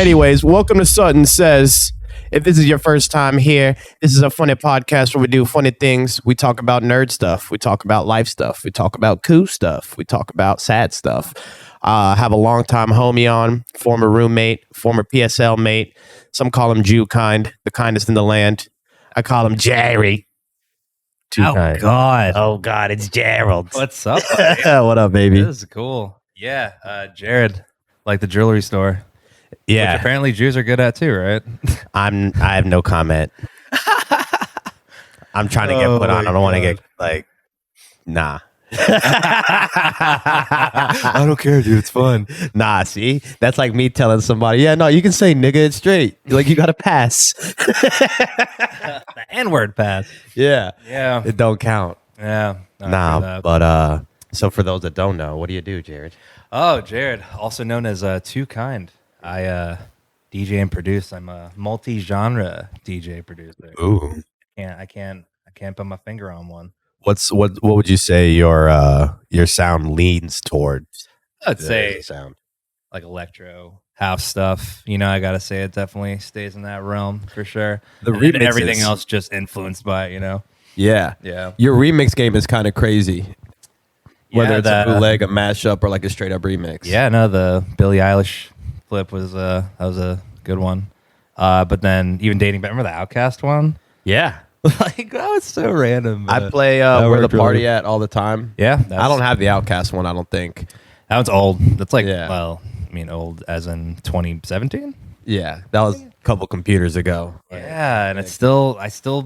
Anyways, welcome to Sutton Says. If this is your first time here, this is a funny podcast where we do funny things. We talk about nerd stuff. We talk about life stuff. We talk about cool stuff. We talk about sad stuff. Have a longtime homie on, former roommate, former PSL mate. Some call him TooKind, the kindest in the land. I call him Jerry. TooKind. Oh God, it's Gerald. What's up, buddy? What up, baby? This is cool. Yeah, Jared, like the jewelry store. Yeah, Which apparently Jews are good at too, right? I have no comment. I'm trying to get put on. I don't want to get nah. I don't care, dude. It's fun. Nah, see? That's like me telling somebody, yeah, no, you can say nigga, it's straight. Like, you got to pass. The N-word pass. Yeah. Yeah. It don't count. Yeah. Nah, but, so for those that don't know, what do you do, Jared? Oh, Jared, also known as TooKind. I DJ and produce. I'm a multi-genre DJ producer. Ooh. I can't put my finger on one. What would you say your sound leans towards? I'd say sound like electro house stuff. You know, I gotta say it definitely stays in that realm for sure. The and then remixes. everything else just influenced by it, you know. Yeah. Yeah. Your remix game is kind of crazy. Whether it's that, a bootleg, a mashup, or like a straight up remix. Yeah, no, the Billie Eilish flip was that was a good one. But then even dating back, remember the Outcast one? Yeah. Like that was so random. I play Where the Party At all the time. Yeah. I don't have the Outcast one, I don't think. That one's old. That's like Yeah. Old as in 2017? Yeah, that was a couple computers ago. Yeah, and I still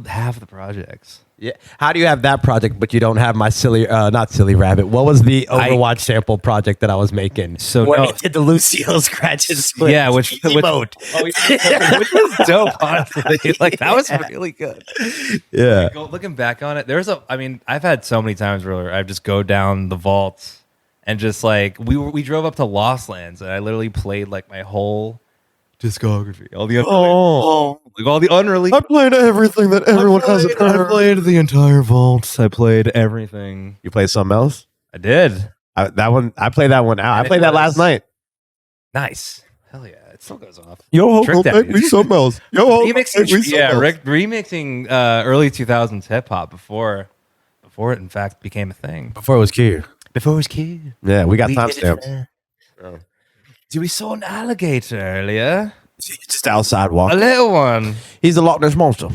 have the projects. Yeah. How do you have that project, but you don't have my not silly rabbit? What was the Overwatch sample project that I was making? So where no, it did the Lucio scratch and split. yeah, which emote. which was dope, honestly. Like that was really good. Yeah. Looking back on it, I've had so many times where I just go down the vaults and just like we drove up to Lost Lands and I literally played like my whole discography, all the unreleased. I played everything that everyone hasn't heard. I played the entire vault. I played everything. You played something else? I did. I played that one out. I played that last night. Night. Hell yeah, it still goes off. Yo, Trick that make me dude. something else. Yo, remixing early 2000s hip hop before it in fact became a thing. Before it was cute. Yeah, we got timestamps. Dude, we saw an alligator earlier. Just outside A walking. little one. He's a Loch Ness monster.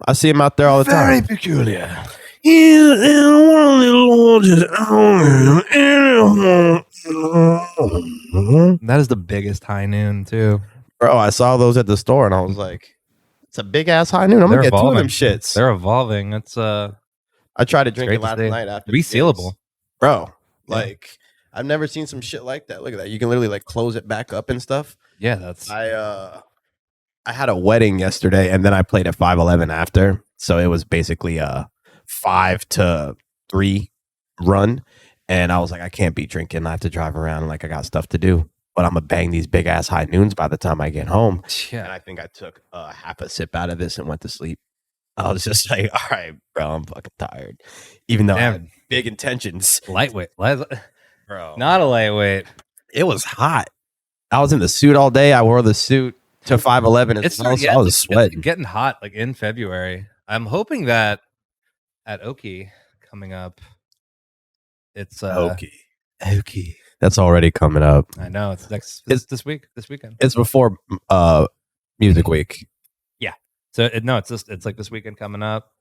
I see him out there all the Very time. peculiar. That is the biggest high noon too. Bro, I saw those at the store and I was like, it's a big ass high noon. I'm They're gonna get two of them evolving. shits. They're evolving. It's I tried to drink great it to last see. night after the resealable. games. Bro, Yeah. like I've never seen some shit like that. Look at that. You can literally like close it back up and stuff. Yeah, that's I had a wedding yesterday and then I played at 511 after. So it was basically a 5 to 3 run. And I was like, I can't be drinking. I have to drive around. Like I got stuff to do. But I'm gonna bang these big ass high noons by the time I get home. And yeah. I think I took half a sip out of this and went to sleep. I was just like, all right, bro, I'm fucking tired. Even though I had big intentions. Lightweight. Bro. Not a lightweight. It was hot. I was in the suit all day. I wore the suit to 511 as well, so I was sweating. Getting hot like in February. I'm hoping that at Oki coming up, it's Oki. That's already coming up. I know it's this weekend. It's before Music Week. So it's like this weekend coming up,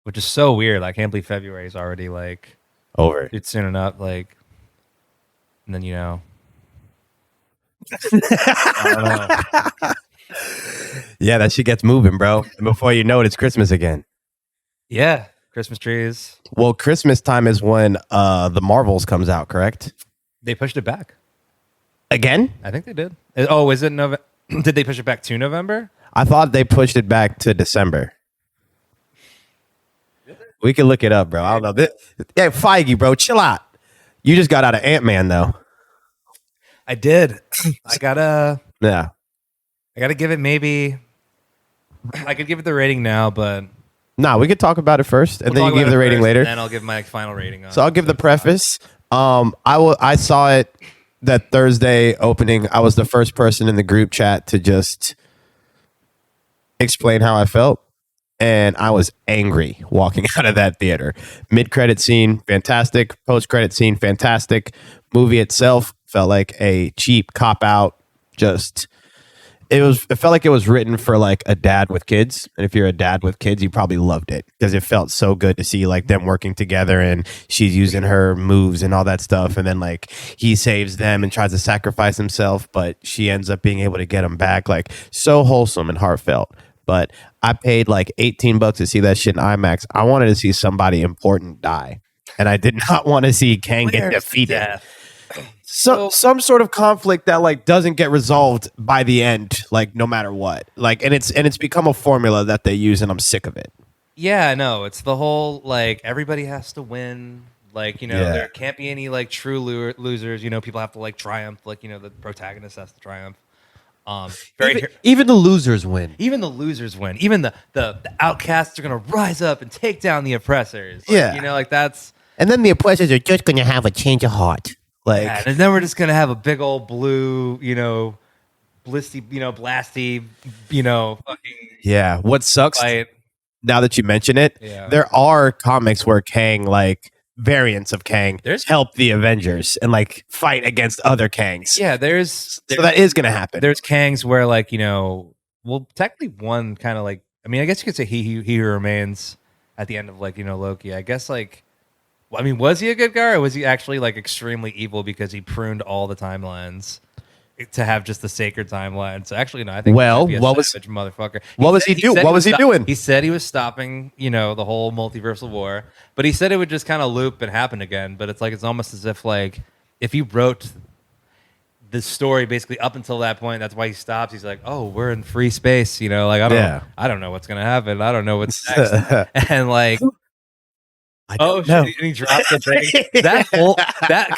which is so weird. I can't believe February is already like Over. it's soon enough. Like, and then I don't know. Yeah, that shit gets moving, bro. And before you know it, it's Christmas again. Yeah, Christmas trees. Well, Christmas time is when the Marvels comes out, correct? They pushed it back. Again? I think they did. Oh, is it November? Did they push it back to November? I thought they pushed it back to December. We can look it up, bro. I don't know. Yeah, Feige, bro, chill out. You just got out of Ant-Man, though. I did. I gotta give it maybe. I could give it the rating now, but Nah, we could talk about it first, and then you give the rating later. And then I'll give my final rating on. So I'll give the preface. I saw it that Thursday opening, I was the first person in the group chat to just explain how I felt. And I was angry walking out of that theater. Mid-credit scene, fantastic. Post-credit scene, fantastic. Movie itself felt like a cheap cop-out. It felt like it was written for like a dad with kids. And if you're a dad with kids, you probably loved it because it felt so good to see like them working together and she's using her moves and all that stuff. And then like he saves them and tries to sacrifice himself, but she ends up being able to get him back. Like so wholesome and heartfelt. But I paid like $18 to see that shit in IMAX. I wanted to see somebody important die. And I did not want to see Kang get defeated. Some sort of conflict that like doesn't get resolved by the end, like no matter what. Like and it's become a formula that they use and I'm sick of it. Yeah, no, it's the whole like everybody has to win. Like, there can't be any like true losers. People have to like triumph. Like, the protagonist has to triumph. Even the losers win. Even the losers win. Even the outcasts are gonna rise up and take down the oppressors. Like, like that's. And then the oppressors are just gonna have a change of heart. Like, and then we're just gonna have a big old blue, blisty, blasty, fucking. Yeah. What sucks? Fight. Now that you mention it, there are comics where Kang like. Variants of Kang help the Avengers and like fight against other Kangs. Yeah, so that is gonna happen. There's Kangs where like well, technically one kind of like I guess you could say he who remains at the end of like Loki. I guess like was he a good guy or was he actually like extremely evil because he pruned all the timelines to have just the sacred timeline? So actually, no, I think what was motherfucker? What was he doing? What was he doing? He said he was stopping, the whole multiversal war, but he said it would just kind of loop and happen again. But it's like it's almost as if like if you wrote the story basically up until that point, that's why he stops. He's like, oh, we're in free space, like I don't know what's gonna happen. I don't know what's next, and like. And he dropped the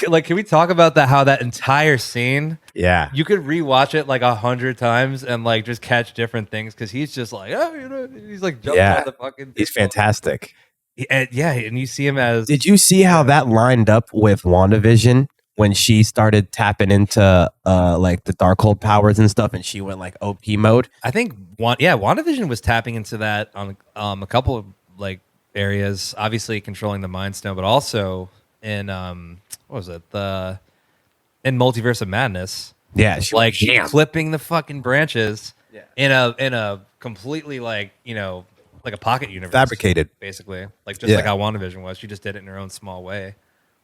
thing. Can we talk about that? How that entire scene? Yeah, you could rewatch it like 100 times and like just catch different things because he's just like, he's like jumping on the fucking. He's fantastic. And you see him as. Did you see how that lined up with WandaVision when she started tapping into like the Darkhold powers and stuff, and she went like OP mode? I think WandaVision was tapping into that on a couple of like. Areas, obviously controlling the Mind Stone, but also in in Multiverse of Madness. Yeah, clipping the fucking branches in a completely like like a pocket universe, fabricated, basically, like just like how WandaVision was. She just did it in her own small way.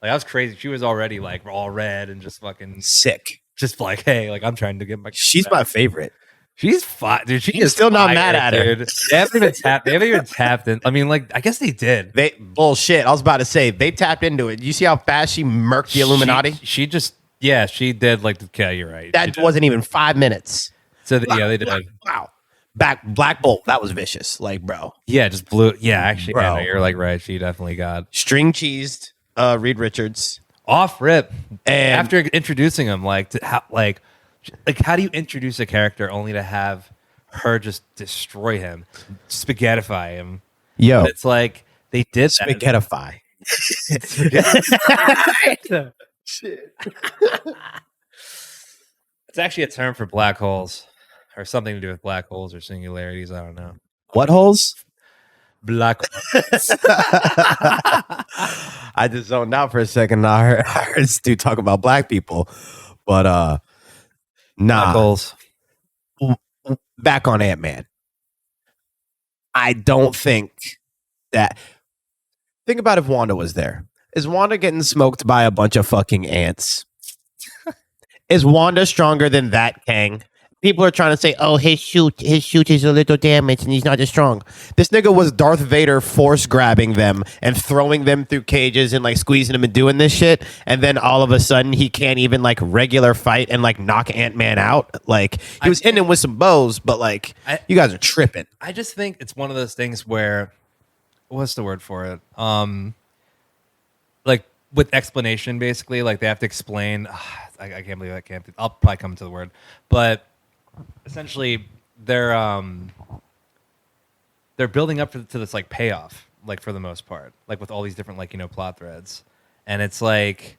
Like that was crazy. She was already like all red and just fucking sick. Just like, hey, like I'm trying to get my. She's my favorite. She's fine, dude. She is still not mad at her. Dude. They haven't even tapped in. I mean, like, I guess they did. Bullshit. I was about to say they tapped into it. You see how fast she murked the Illuminati? She did. Like, yeah, you're right. That wasn't even 5 minutes. So they did. Wow. Black Bolt. That was vicious. Like, bro. Yeah, just blew. Yeah, actually, bro. Yeah, you're like right. She definitely got string cheesed. Reed Richards off rip, and after introducing him, how do you introduce a character only to have her just destroy him, spaghettify him? Yo, it's like they did spaghettify. Shit. It's actually a term for black holes, or something to do with black holes or singularities. I don't know. What holes? Black holes. I just zoned out for a second. I heard Stu talk about black people, but nah. Back on Ant-Man. I don't think that. Think about if Wanda was there. Is Wanda getting smoked by a bunch of fucking ants? Is Wanda stronger than that Kang? People are trying to say, oh, his shoot is a little damaged and he's not as strong. This nigga was Darth Vader force grabbing them and throwing them through cages and like squeezing them and doing this shit. And then all of a sudden he can't even like regular fight and like knock Ant-Man out. Like he was hitting him with some bows, but like you guys are tripping. I just think it's one of those things where, what's the word for it? Like with explanation, basically, like they have to explain. I can't believe I can't. I'll probably come to the word, but essentially they're building up to this like payoff, like for the most part, like with all these different like plot threads, and it's like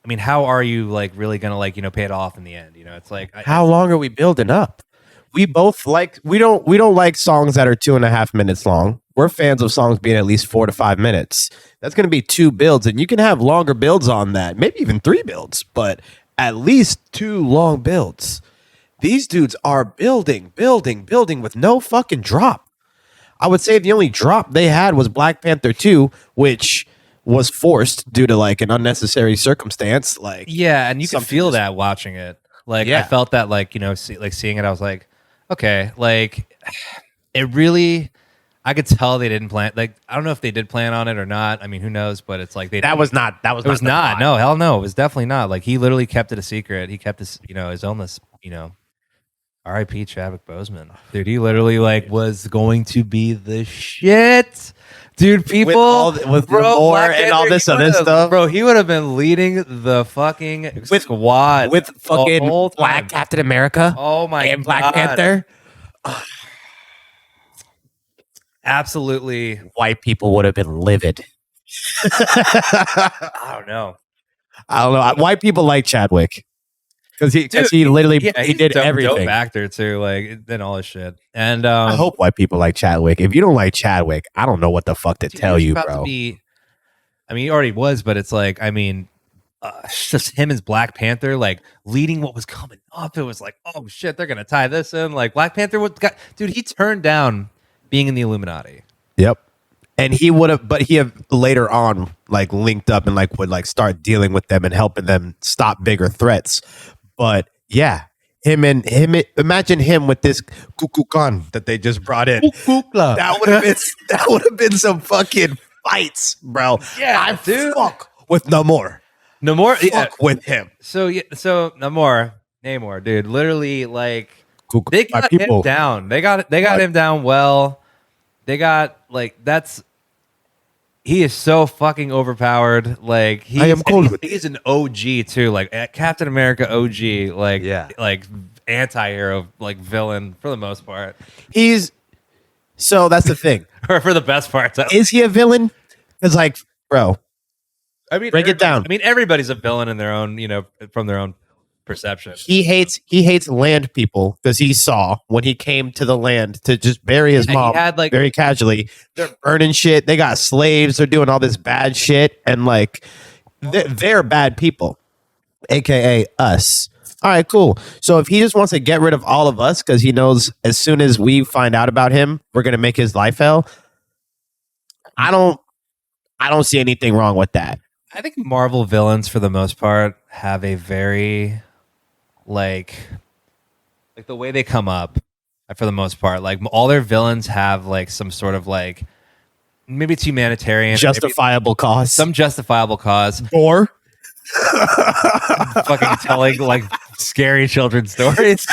mean, how are you like really gonna like pay it off in the end? It's like How long are we building up? We both like we don't like songs that are 2.5 minutes long. We're fans of songs being at least 4 to 5 minutes. That's going to be 2 builds, and you can have longer builds on that, maybe even 3 builds, but at least 2 long builds. These dudes are building with no fucking drop. I would say the only drop they had was Black Panther 2, which was forced due to like an unnecessary circumstance. Like, yeah, and you can feel that watching it. Like, I felt that like seeing it, I was like, okay, like it really. I could tell they didn't plan. Like, I don't know if they did plan on it or not. I mean, who knows? But it's like that was not. It was not. No, hell no. It was definitely not. Like, he literally kept it a secret. He kept his illness. R.I.P. Chadwick Boseman, dude. He literally like was going to be the shit, dude. People with Thor and all this other stuff, bro. He would have been leading the fucking squad with fucking Black Captain America. Oh my and Black Panther. Absolutely, white people would have been livid. I don't know. White people like Chadwick because he literally he did everything. Dope actor too, like did all his shit. And I hope white people like Chadwick. If you don't like Chadwick, I don't know what the fuck to tell you, bro. I mean, he already was, but it's like, I mean, just him as Black Panther, like leading what was coming up. It was like, oh shit, they're gonna tie this in. Like Black Panther, dude, he turned down being in the Illuminati. Yep. And he would have, but he have later on like linked up and like would like start dealing with them and helping them stop bigger threats. But yeah, imagine him with this TooKind that they just brought in. That would have been some fucking fights, bro. Yeah, I fuck with Namor. Fuck with him. So Namor, dude, literally like they got him down. They got him down well. They got like he is so fucking overpowered. Like he's an OG too. Like Captain America OG. Like like anti-hero, like villain for the most part. So that's the thing. Or for the best parts. Is he a villain? Because like, bro, I mean, break it down. I mean, everybody's a villain in their own, from their own perception. He hates land people because he saw when he came to the land to just bury his mom very casually. They're burning shit. They got slaves. They're doing all this bad shit, and like they're bad people, aka us. All right, cool. So if he just wants to get rid of all of us because he knows as soon as we find out about him, we're gonna make his life hell. I don't see anything wrong with that. I think Marvel villains, for the most part, have a very like the way they come up. For the most part, like all their villains have like some sort of like maybe it's humanitarian, justifiable cause, some justifiable cause, or fucking telling like scary children's stories.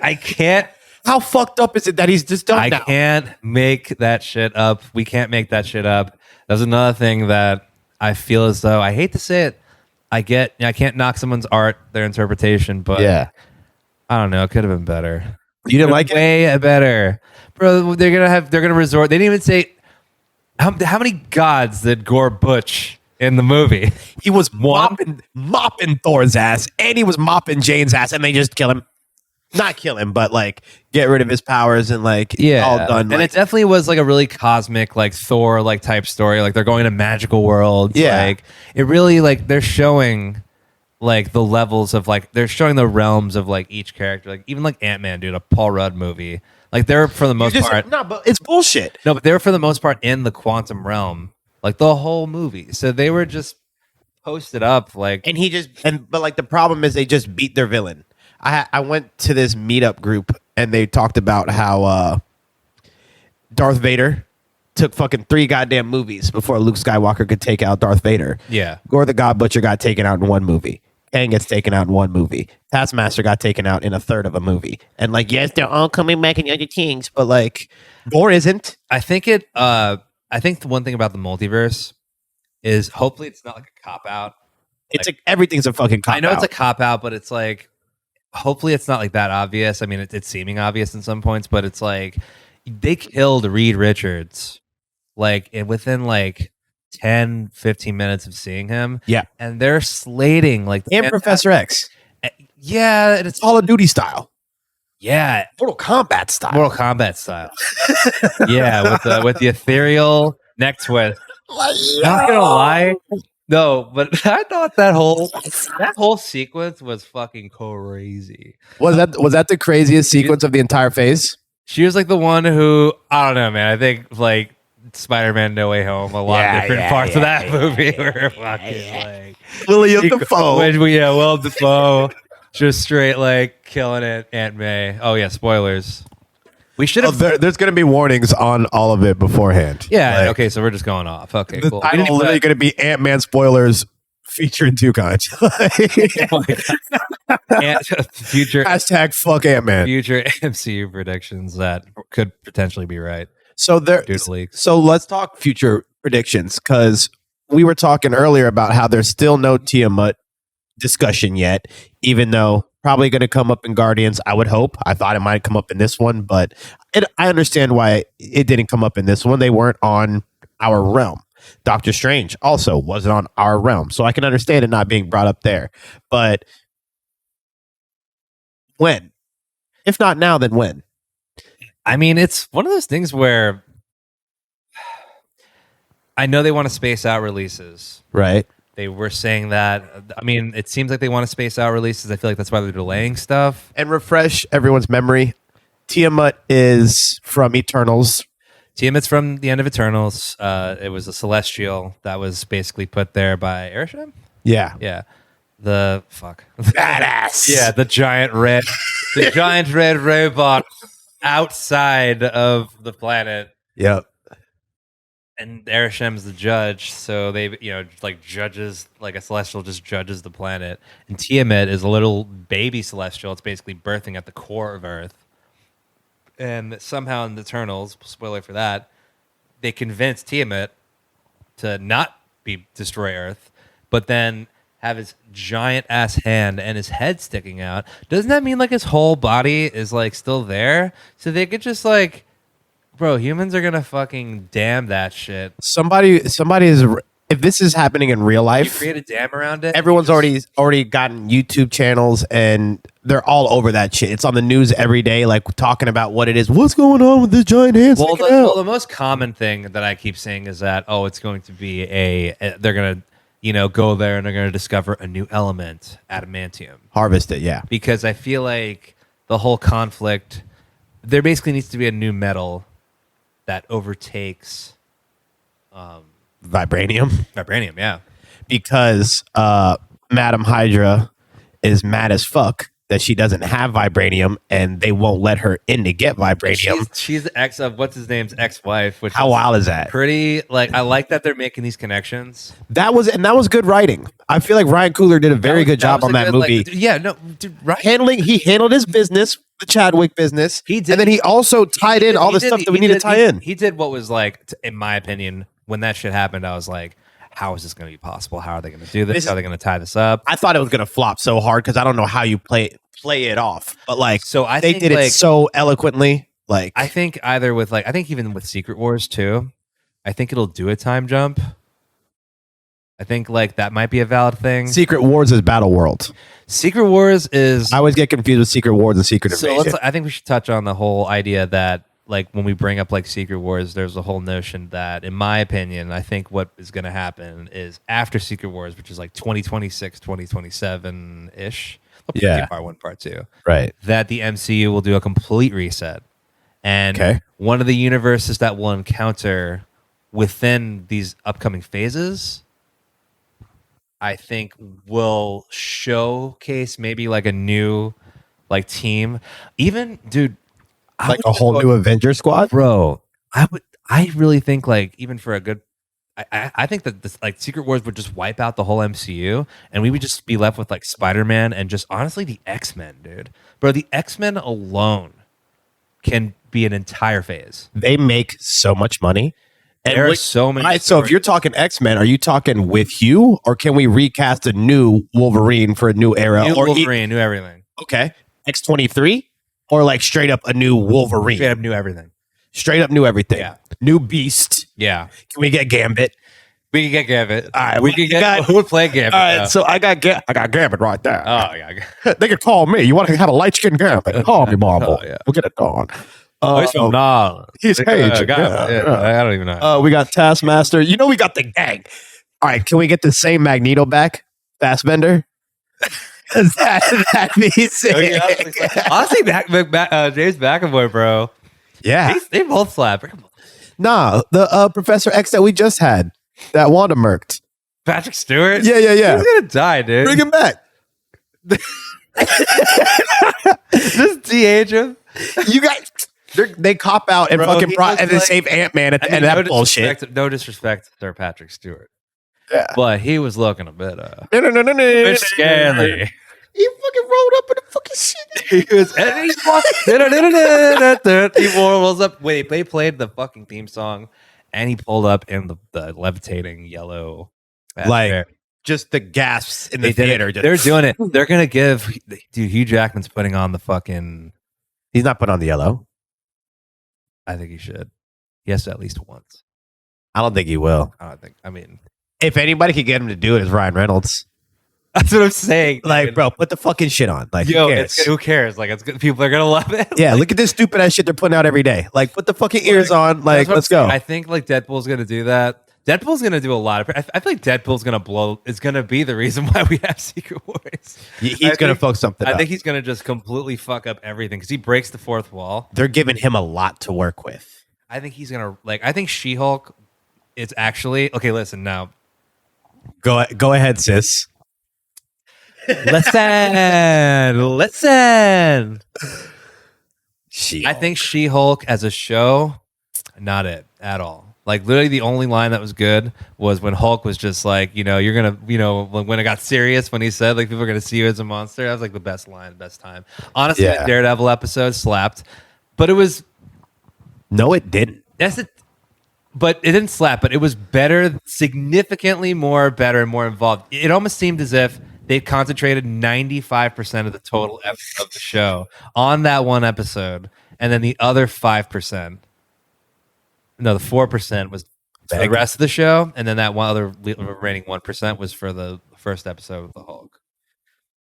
I can't. How fucked up is it that he's just done now? I can't make that shit up. We can't make that shit up. That's another thing that I feel as though, I hate to say it, I can't knock someone's art, their interpretation, but yeah, I don't know. It could have been better. You didn't like it? Way better, bro. They're gonna resort. They didn't even say how many gods did Gore butch in the movie. He was mopping Thor's ass, and he was mopping Jane's ass, and they just kill him. Not kill him, but like get rid of his powers and like all done. And it definitely was like a really cosmic, like Thor like type story. Like they're going to magical worlds. Yeah, like it really like they're showing like the levels of like they're showing the realms of like each character. Like even like Ant-Man, dude, a Paul Rudd movie. Like they're for the most part. No, but it's bullshit. No, but they're for the most part in the quantum realm, like the whole movie. So they were just posted up like, but like the problem is they just beat their villain. I went to this meetup group and they talked about how Darth Vader took fucking 3 goddamn movies before Luke Skywalker could take out Darth Vader. Yeah. Gore the God Butcher got taken out in 1 movie. Kang gets taken out in 1 movie. Taskmaster got taken out in 1/3 of a movie. And like, yes, they're all coming back in other things, but like Gore isn't. I think the one thing about the multiverse is hopefully it's not like a cop out. It's like everything's a fucking cop out. I know it's a cop out, but it's like hopefully it's not like that obvious. I mean, it's seeming obvious in some points, but it's like they killed Reed Richards like within like 10, 15 minutes of seeing him. Yeah. And they're slating like And Professor X. Yeah, and it's Call of Duty style. yeah, Mortal Kombat style. Mortal Kombat style. Yeah, with the ethereal neck twist. Not gonna lie, no, but I thought that whole sequence was fucking crazy. Was that the craziest sequence of the entire phase? She was like the one who, I don't know, man. I think like Spider-Man No Way Home, a lot of different parts of that movie were fucking like William Dafoe. Will Dafoe, just straight like killing it. Aunt May. Oh yeah, spoilers. We should have. There's going to be warnings on all of it beforehand. Yeah. Like, Okay, so we're just going off. Okay, the cool. title literally going to be Ant-Man spoilers featuring TooKind. Future Hashtag fuck Ant-Man. future MCU predictions that could potentially be right. So let's talk future predictions, because we were talking earlier about how there's still no Tiamat discussion yet, even though probably going to come up in Guardians. I would hope. I thought it might come up in this one, but I understand why it didn't come up in this one. They weren't on our realm. Doctor Strange also wasn't on our realm, so I can understand it not being brought up there. But when? If not now, then when? I mean, it's one of those things where I know they want to space out releases. Right. They were saying that. I mean, it seems like they want to space out releases. I feel like that's why they're delaying stuff. And refresh everyone's memory. Tiamat is from Eternals. Tiamat's from the end of Eternals. It was a celestial that was basically put there by Arishem. Yeah. Yeah. The fuck. Badass. Yeah, the giant red robot outside of the planet. Yep. And Arishem's the judge, so they, like judges, like a celestial just judges the planet. And Tiamat is a little baby celestial. It's basically birthing at the core of Earth. And somehow in the Eternals, spoiler for that, they convince Tiamat to not destroy Earth, but then have his giant ass hand and his head sticking out. Doesn't that mean like his whole body is like still there? So they could just like, bro, humans are gonna fucking dam that shit. Somebody is. If this is happening in real You life, create a dam around it. everyone's already gotten YouTube channels and they're all over that shit. It's on the news every day, like talking about what it is. What's going on with this giant hand? Well, the most common thing that I keep saying is that it's going to be they're gonna go there and they're gonna discover a new element, adamantium. Harvest it, yeah. Because I feel like the whole conflict, there basically needs to be a new metal that overtakes Vibranium, yeah. because Madam Hydra is mad as fuck that she doesn't have vibranium and they won't let her in to get vibranium. She's the ex of what's his name's ex-wife. Which How wild is that? Pretty, like, I like that they're making these connections. That was good writing. I feel like Ryan Coogler did a very good job on that movie. He handled his business, the Chadwick business. He did, and then he also tied in all the stuff that we need to tie in. He did what was like, in my opinion, when that shit happened, I was like, how is this going to be possible? How are they going to do this? How are they going to tie this up? I thought it was going to flop so hard because I don't know how you play it off. But like, so they did it so eloquently. Like, I think either with I think even with Secret Wars too, I think it'll do a time jump. I think like that might be a valid thing. Secret Wars is Battle World. Secret Wars is. I always get confused with Secret Wars and Secret Invasion. I think we should touch on the whole idea that, like, when we bring up like Secret Wars, there's a whole notion that, in my opinion, I think what is going to happen is after Secret Wars, which is like 2026, 2027 ish. Yeah. Part 1, Part 2. Right. That the MCU will do a complete reset. And one of the universes that we'll encounter within these upcoming phases, I think will showcase maybe like a new like team. Even, dude, like a whole new Avenger squad? Bro, I really think like even for a good I think that this, like, Secret Wars would just wipe out the whole MCU and we would just be left with like Spider-Man and just honestly the X-Men, dude. Bro, the X-Men alone can be an entire phase. They make so much money. And there are so many. Right, so if you're talking X-Men, are you talking with Hugh, or can we recast a new Wolverine for a new era? New Wolverine, new everything. Okay. X-23? Or like straight up a new Wolverine? Straight up new everything. Yeah. New Beast. Yeah. Can we get Gambit? We can get Gambit. All right, we can get who would play Gambit. All right, so I got Gambit right there. Oh yeah. They can call me. You want to have a light skinned Gambit? Call me, Marvel. Oh, yeah. We'll get it done. He's from Nah. He's Cajun. I don't even know. We got Taskmaster. You know, we got the gang. All right, can we get the same Magneto back? Fassbender? That'd be sick. Honestly, James McAvoy, bro. Yeah. They both slap. Nah, the Professor X that we just had, that Wanda murked. Patrick Stewart? Yeah. He's gonna die, dude. Bring him back. Just de-age him. You guys, they cop out and Bro, fucking brought and then like, save Ant-Man at the end of that bullshit. No disrespect to Sir Patrick Stewart. Yeah. But he was looking a bit No. scary. He fucking rolled up in the fucking shit. He was and he rolls up. Wait, they played the fucking theme song and he pulled up in the levitating yellow Like just the gasps in the theater. They're doing it. They're gonna give dude, Hugh Jackman's putting on the fucking. He's not put on the yellow. I think he should. He has to at least once. I don't think he will. I mean, if anybody could get him to do it, it's Ryan Reynolds. That's what I'm saying. Like, bro, put the fucking shit on. Like, yo, who cares? who cares? Like, it's good. People are gonna love it. Yeah, look at this stupid ass shit they're putting out every day. Like, put the fucking ears on. Like, let's go. I think like Deadpool's gonna do that. Deadpool's gonna do a lot of. I feel like Deadpool's gonna blow. Is gonna be the reason why we have Secret Wars. He's gonna fuck something up. I think he's gonna just completely fuck up everything because he breaks the fourth wall. They're giving him a lot to work with. I think he's gonna like. I think She-Hulk is actually okay. Listen now. Go ahead, sis. Listen. I think She-Hulk as a show, not it at all. Like literally the only line that was good was when Hulk was just like, you're gonna, when it got serious, when he said like people are gonna see you as a monster. That was like the best line, best time. Honestly, the Daredevil episode slapped, but it was. No, it didn't. That's it. But it didn't slap, but it was better, significantly more better and more involved. It almost seemed as if they concentrated 95% of the total of the show on that one episode. And then the other 5%, no, the 4% was for the rest of the show. And then that one other remaining 1% was for the first episode of the Hulk.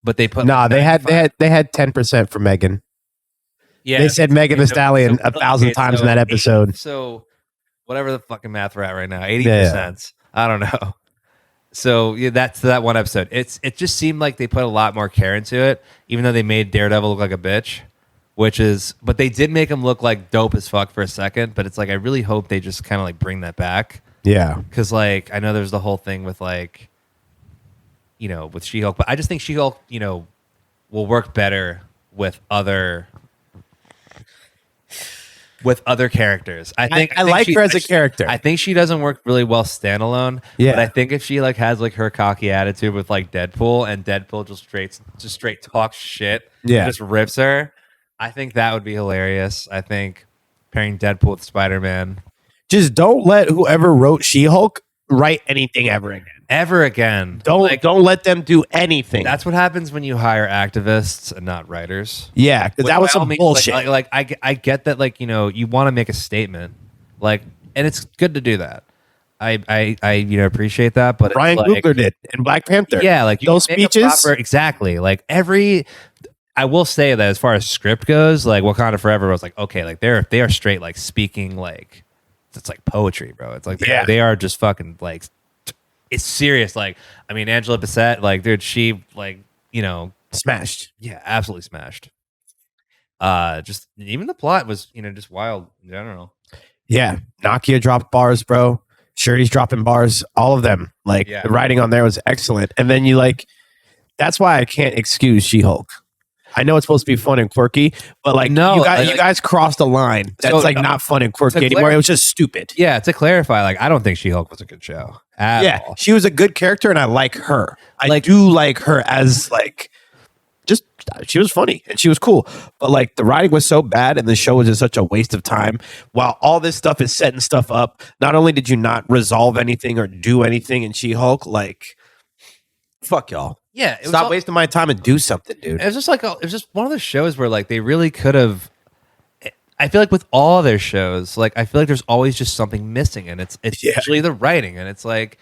But they put they had 10% for Megan. Yeah, they said Megan Thee Stallion 1,000 times in that episode. So whatever the fucking math we're at right now, 80%. I don't know. So yeah, that's that one episode. It just seemed like they put a lot more care into it, even though they made Daredevil look like a bitch. But they did make him look like dope as fuck for a second. But it's like I really hope they just kind of like bring that back. Yeah, because like I know there's the whole thing with like, with She-Hulk, but I just think She-Hulk, will work better with other characters. I think like her as a character. I think she doesn't work really well standalone. Yeah. But I think if she like has like her cocky attitude with like Deadpool and Deadpool just straight talks shit, just rips her, I think that would be hilarious. I think pairing Deadpool with Spider-Man. Just don't let whoever wrote She-Hulk write anything ever again. Ever again. Don't let them do anything. That's what happens when you hire activists and not writers. Yeah, because that was some bullshit. I get that, like, you want to make a statement, like, and it's good to do that. I appreciate that, but Ryan Coogler did in Black Panther. Yeah, like those speeches, exactly. Like I will say that as far as script goes, like Wakanda Forever was like okay, like they are straight like speaking like it's like poetry, bro. It's like they are just fucking like. It's serious. Like, I mean, Angela Bassett, like, dude, she, like, smashed. Yeah, absolutely smashed. Just even the plot was, just wild in general. Yeah. Nakia dropped bars, bro. Shirley's dropping bars. All of them. Like, the writing on there was excellent. And then that's why I can't excuse She-Hulk. I know it's supposed to be fun and quirky, but like no, you guys crossed a line. That's not fun and quirky anymore. It was just stupid. Yeah, to clarify, like I don't think She-Hulk was a good show. At all. She was a good character, and I like her. I do like her as like just she was funny and she was cool. But like the writing was so bad, and the show was just such a waste of time. While all this stuff is setting stuff up, not only did you not resolve anything or do anything in She-Hulk, like fuck y'all. Yeah, stop wasting my time and do something, dude. It was just one of those shows where like they really could have. I feel like with all their shows, like I feel like there's always just something missing, and it's usually the writing, and it's like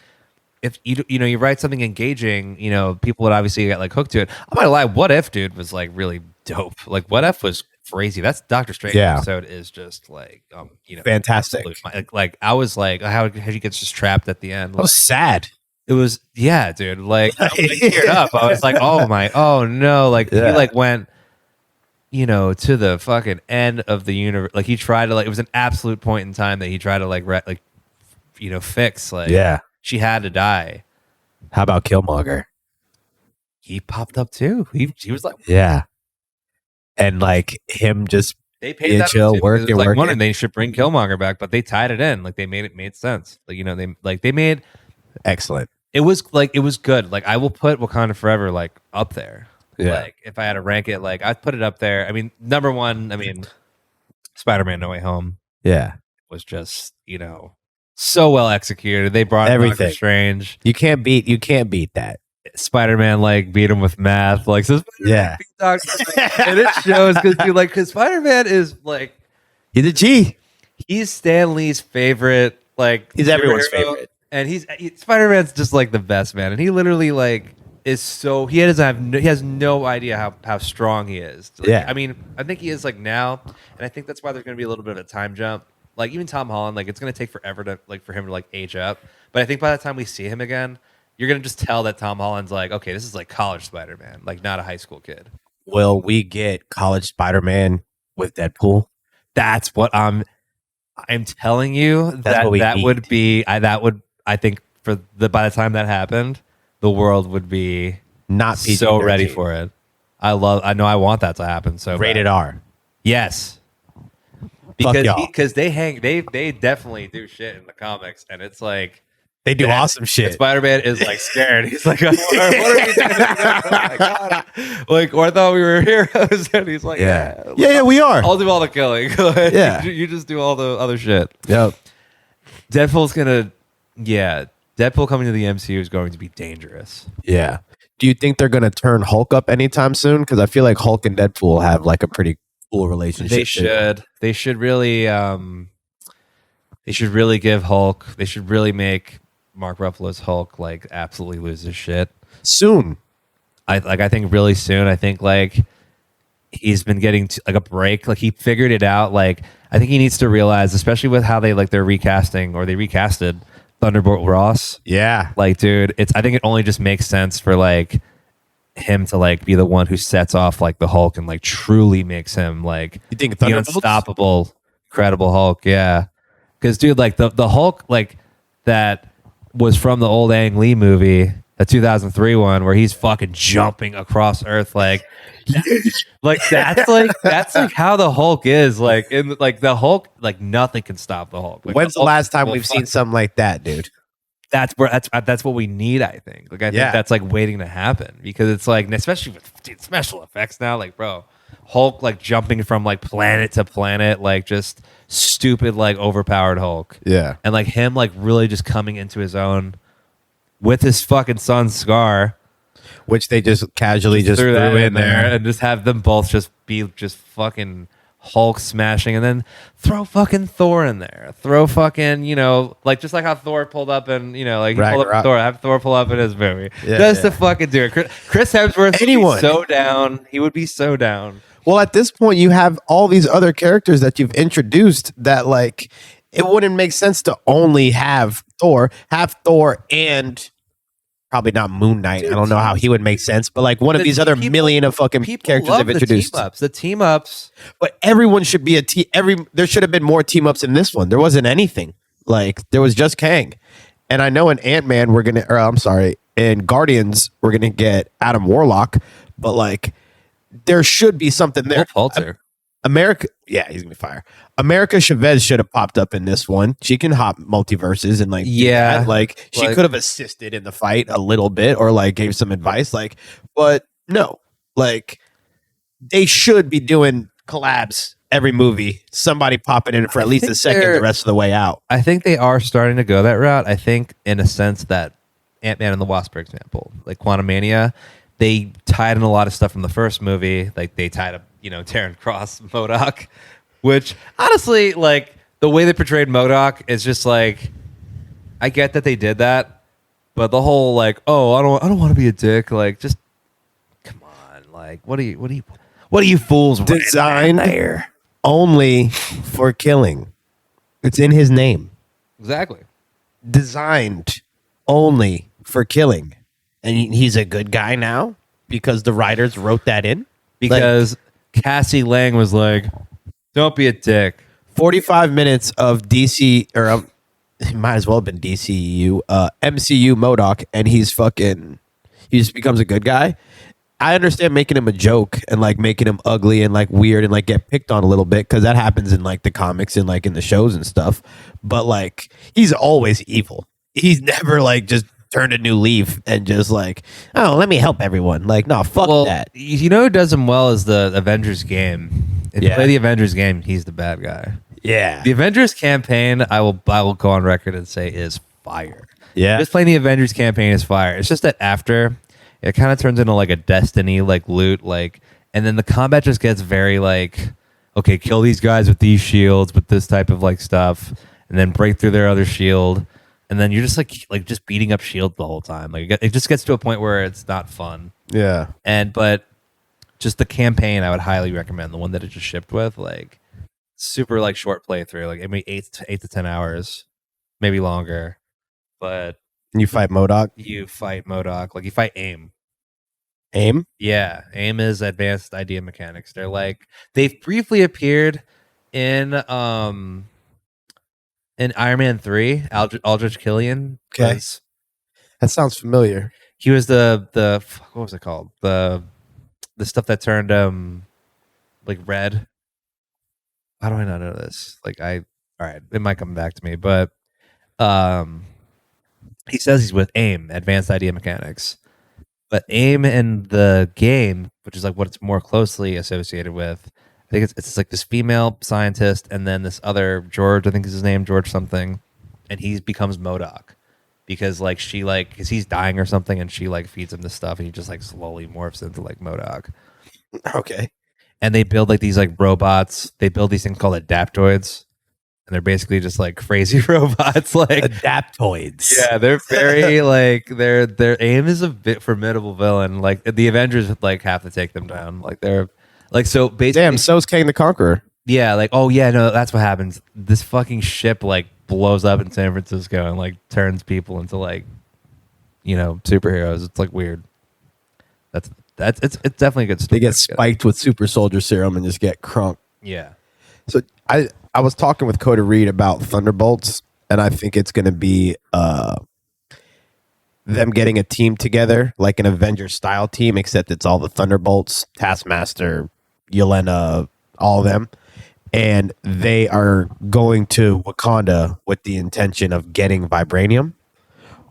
if you write something engaging, people would obviously get like hooked to it. I'm not gonna lie, What If, dude, was like really dope. Like What If was crazy. That's Doctor Strange episode is just like fantastic. Like I was like, how he gets just trapped at the end. Like, I was sad. It was dude. Like I teared up. I was like, oh no. Like he like went to the fucking end of the universe. Like he tried to it was an absolute point in time that he tried to fix. Like she had to die. How about Killmonger? He popped up too. He was like and like him just they paid that chill, working. And they should bring Killmonger back, but they tied it in. Like they made sense. Like they made excellent. It was good. Like I will put Wakanda Forever like up there. Yeah. Like if I had to rank it, like I'd put it up there. I mean, number one, Spider-Man No Way Home. Yeah. Was just, so well executed. They brought everything. Doctor Strange. You can't beat that. Spider-Man like beat him with math. Like so yeah. Beat Doctor Strange. And it shows because Spider-Man is like he's a G. He's Stan Lee's favorite, like he's everyone's favorite. And Spider-Man's just like the best, man. And he literally like is so he has no idea how strong he is. Like, I mean, I think he is like now, and I think that's why there's going to be a little bit of a time jump. Like even Tom Holland, like it's going to take forever to like for him to like age up. But I think by the time we see him again, you're going to just tell that Tom Holland's like, okay, this is like college Spider-Man, like not a high school kid. Will we get college Spider-Man with Deadpool? That's what I'm telling you. I think by the time that happened, the world would be not so ready for it. I want that to happen. So rated R. Yes. Because they definitely do shit in the comics, and it's like they do awesome shit. Spider-Man is like scared. He's like, what are we doing? Oh my God. Like, I thought we were heroes, and he's like, yeah, we are. I'll do all the killing. Yeah, you just do all the other shit. Yep. Deadpool's gonna, Deadpool coming to the MCU is going to be dangerous. Yeah. Do you think they're gonna turn Hulk up anytime soon? Because I feel like Hulk and Deadpool have like a pretty cool relationship. They should. They should really. They should really give Hulk. They should really make Mark Ruffalo's Hulk like absolutely lose his shit soon. I think really soon. I think like he's been getting like a break. Like he figured it out. Like I think he needs to realize, especially with how they recasted Thunderbolt Ross. Yeah. Like, dude, I think it only just makes sense for like him to like be the one who sets off like the Hulk and like truly makes him like you think the unstoppable, incredible Hulk. Yeah. Because dude, like the Hulk like that was from the old Ang Lee movie, the 2003 one where he's fucking jumping across Earth like that's like how the Hulk is like in like the Hulk like nothing can stop the Hulk. Like, when's the last time we've seen something like that, dude? That's what we need. I think like I think that's like waiting to happen because it's like especially with special effects now, like bro, Hulk like jumping from like planet to planet, like just stupid like overpowered Hulk. Yeah, and like him like really just coming into his own with his fucking son Scar. Which they just casually just threw in there and just have them both just be just fucking Hulk smashing and then throw fucking Thor in there. Throw fucking, like just like how Thor pulled up and, like he pulled up Thor. Have Thor pull up in his movie. Just to fucking do it. Chris Hemsworth would be so down. He would be so down. Well, at this point, you have all these other characters that you've introduced that like it wouldn't make sense to only have Thor and probably not Moon Knight. Dude, I don't know how he would make sense, but like one of these other million of fucking characters they've introduced. The team ups. But everyone should be there should have been more team ups in this one. There wasn't anything. Like there was just Kang. And I know in Ant-Man in Guardians we're gonna get Adam Warlock, but like there should be something there. Panter. America, he's gonna be fire. America Chavez should have popped up in this one. She can hop multiverses and she could have assisted in the fight a little bit or like gave some advice. Like, but no, like they should be doing collabs every movie. Somebody popping in for at least a second the rest of the way out. I think they are starting to go that route. I think in a sense that Ant-Man and the Wasp, for example, like Quantamania, they tied in a lot of stuff from the first movie. Like they tied up, Terran Cross MODOK, which honestly, like the way they portrayed MODOK is just like, I get that they did that, But the whole like, oh, I don't want to be a dick. Like, just come on. Like, what are you fools Designed there only for killing. It's in his name. Exactly. Designed only for killing. And he's a good guy now because the writers wrote that in. Because Cassie Lang was like, don't be a dick. 45 minutes of DC, or it might as well have been DCU, MCU MODOK, and he just becomes a good guy. I understand making him a joke and like making him ugly and like weird and like get picked on a little bit because that happens in like the comics and like in the shows and stuff. But like he's always evil. He's never like just turned a new leaf and just like, oh, let me help everyone. Like, no, fuck that. You know who does him well is the Avengers game. If you play the Avengers game, he's the bad guy. Yeah. The Avengers campaign, I will go on record and say is fire. Yeah. Just playing the Avengers campaign is fire. It's just that after it kind of turns into like a Destiny like loot, like, and then the combat just gets very like, okay, kill these guys with these shields, with this type of like stuff, and then break through their other shield, and then you're just like just beating up shields the whole time. Like it just gets to a point where it's not fun. Yeah. But just the campaign, I would highly recommend the one that it just shipped with, like super like short playthrough, like maybe 8 to 10 hours, maybe longer. But And you fight MODOK? you fight MODOK, like you fight AIM. AIM? Yeah, AIM is advanced idea mechanics. They're like they've briefly appeared in Iron Man 3. Aldrich Killian. Okay. That sounds familiar. He was the what was it called? The stuff that turned like red. How do I not know this? Like all right, it might come back to me, but he says he's with AIM, Advanced Idea Mechanics. But AIM in the game, which is like what it's more closely associated with, I think it's like this female scientist and then this other George, I think is his name, George something, and he becomes MODOK because like she like because he's dying or something and she like feeds him this stuff and he just like slowly morphs into like MODOK. Okay. And they build like these like robots. They build these things called adaptoids. And they're basically just like crazy robots, like adaptoids. Yeah, they're very like their AIM is a bit formidable villain. Like the Avengers like have to take them down. Like they're like so basically. Damn, so's Kang the Conqueror. Yeah, like oh yeah, no, that's what happens. This fucking ship like blows up in San Francisco and like turns people into like superheroes. It's like weird. It's definitely a good story. They get spiked with super soldier serum and just get crunk. Yeah. So I was talking with Coda Reed about Thunderbolts, and I think it's going to be them getting a team together, like an Avengers style team, except it's all the Thunderbolts, Taskmaster, Yelena, all of them. And they are going to Wakanda with the intention of getting vibranium,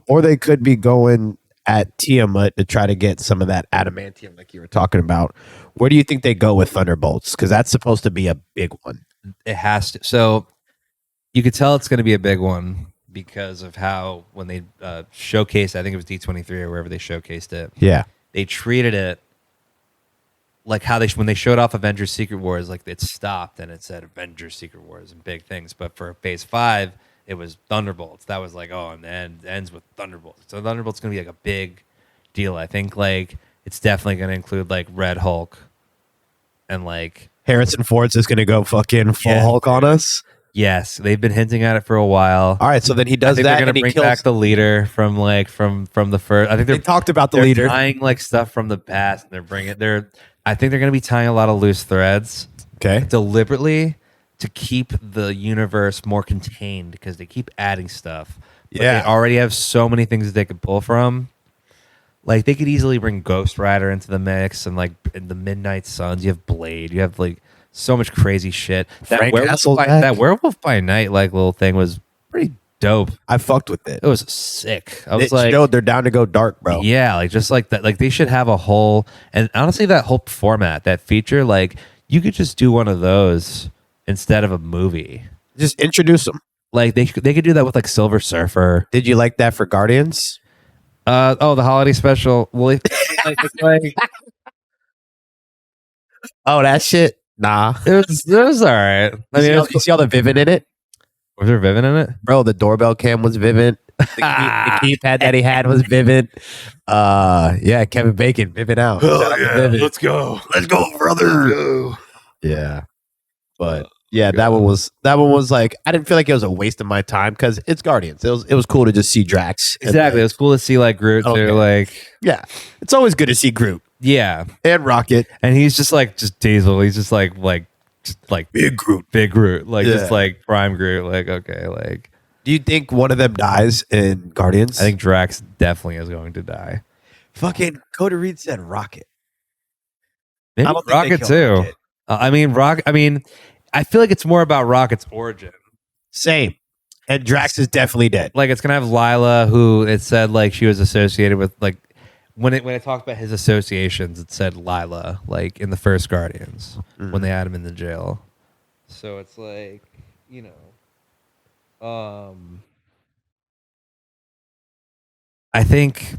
or they could be going at Tiamat to try to get some of that adamantium like you were talking about. Where do you think they go with Thunderbolts? Because that's supposed to be a big one. It has to. So you could tell it's going to be a big one because of how when they showcased, I think it was D23 or wherever they showcased it. Yeah. They treated it like how when they showed off Avengers Secret Wars, like it stopped and it said Avengers Secret Wars and big things. But for Phase 5, it was Thunderbolts. That was like, oh, and then it ends with Thunderbolts. So Thunderbolts is going to be like a big deal. I think like it's definitely going to include like Red Hulk and like Harrison Ford's just going to go fucking full Hulk on us. Yes, they've been hinting at it for a while. All right, so then he does that. They're going and to bring back the leader from the first. I think they talked about the leader tying like stuff from the past. And I think they're going to be tying a lot of loose threads. Okay, deliberately to keep the universe more contained because they keep adding stuff. But yeah, they already have so many things that they could pull from. Like they could easily bring Ghost Rider into the mix, and like in the Midnight Suns, you have Blade. You have like so much crazy shit. That Werewolf by Night like little thing was pretty dope. I fucked with it. It was sick. I was like, they're down to go dark, bro. Yeah, like just like that. Like they should have a whole, and honestly, that whole format, that feature, like you could just do one of those instead of a movie. Just introduce them. Like they could do that with like Silver Surfer. Did you like that for Guardians? The holiday special. Well, oh, that shit. Nah, it was all right. I mean, you see all the Vivint in it. Was there Vivint in it, bro? The doorbell cam was Vivint. The keypad that he had was Vivid. Yeah, Kevin Bacon, Vivid out. Shout out to Vivid. Let's go, brother. Yeah, but yeah, that one was like I didn't feel like it was a waste of my time because it's Guardians. It was cool to just see Drax. Exactly, it was cool to see like Groot too. Like, yeah, it's always good to see Groot. Yeah, and Rocket, and he's just Diesel. He's just like big Groot, like just like prime Groot. Like, okay, like. Do you think one of them dies in Guardians? I think Drax definitely is going to die. Fucking Cody Reed said Rocket. Maybe Rocket too. I feel like it's more about Rocket's origin. Same. And Drax is definitely dead. Like it's gonna have Lila, who it said like she was associated with like when it talked about his associations, it said Lila like in the first Guardians when they had him in the jail. So it's like, you know. I think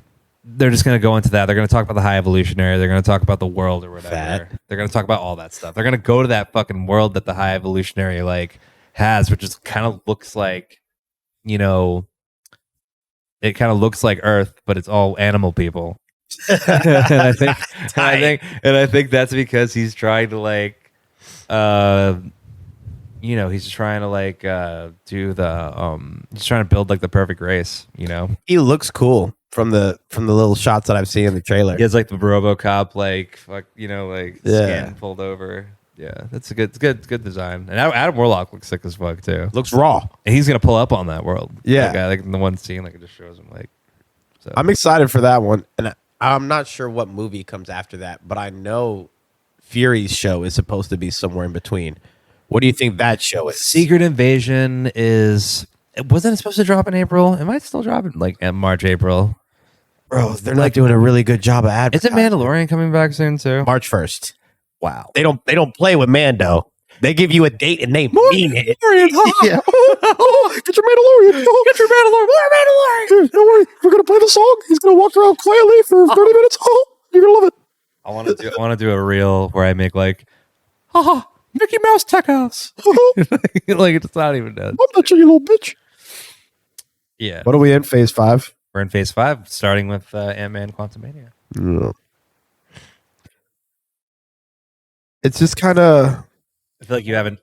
they're just going to go into that. They're going to talk about the High Evolutionary. They're going to talk about the world or whatever. They're going to talk about all that stuff. They're going to go to that fucking world that the High Evolutionary like has, which is kind of looks like, you know, it kind of looks like Earth, but it's all animal people. and I think that's because he's trying to like, you know, he's trying to like do the he's trying to build like the perfect race, you know. He looks cool from the little shots that I've seen in the trailer. He has like the RoboCop like you know, like skin pulled over. Yeah, that's a good design. And Adam Warlock looks sick as fuck too. Looks raw. And he's gonna pull up on that world. Yeah. Like in the one scene, like it just shows him like so. I'm excited for that one. And I'm not sure what movie comes after that, but I know Fury's show is supposed to be somewhere in between. What do you think that show is? Secret Invasion wasn't it supposed to drop in April? It might still drop in like in March, April. Bro, they're not doing a really good job of advertising. Isn't Mandalorian coming back soon too? March 1st. Wow. They don't play with Mando. They give you a date and they mean it. Yeah. Get your Mandalorian. Get your Mandalorian. More Mandalorian. Don't worry. We're going to play the song. He's going to walk around quietly for 30 minutes. Oh, you're going to love it. I want to do a reel where I make like, haha, Mickey Mouse Tech House. Like it's not even done. I'm not sure, you little bitch. Yeah. What are we in? Phase 5? We're in Phase 5, starting with Ant-Man Quantamania. Yeah. It's just kind of... I feel like you haven't...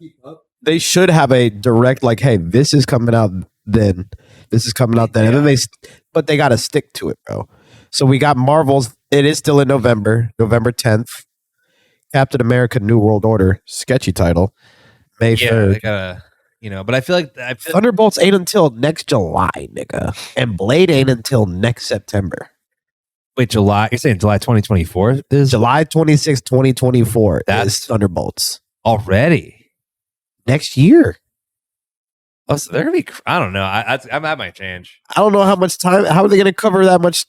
They should have a direct, like, hey, this is coming out then. This is coming out then. Yeah. And then but they got to stick to it, bro. So we got Marvel's... It is still in November 10th. Captain America New World Order, sketchy title, May 3rd. They gotta, you know, but I feel like Thunderbolts ain't until next July, nigga. And Blade ain't until next September. Wait, July? You're saying July 2024? Is July 26, 2024 that's is Thunderbolts. Already? Next year. Oh, so they're gonna be, I don't know. I might change. I don't know how much time, how are they gonna cover that much?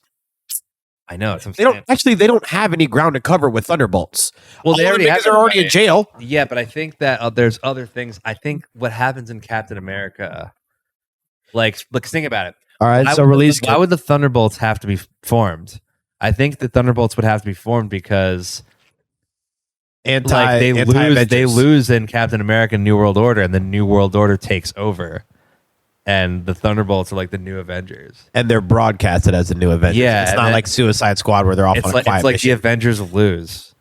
I know. They don't have any ground to cover with Thunderbolts. Well, they already are already in jail. Yeah, but I think that there's other things. I think what happens in Captain America, like think about it. All right, why would the Thunderbolts have to be formed? I think the Thunderbolts would have to be formed because they lose in Captain America New World Order, and the New World Order takes over. And the Thunderbolts are like the new Avengers. And they're broadcasted as the new Avengers. Yeah. It's not like Suicide Squad where they're off on a quiet It's like mission. the Avengers lose.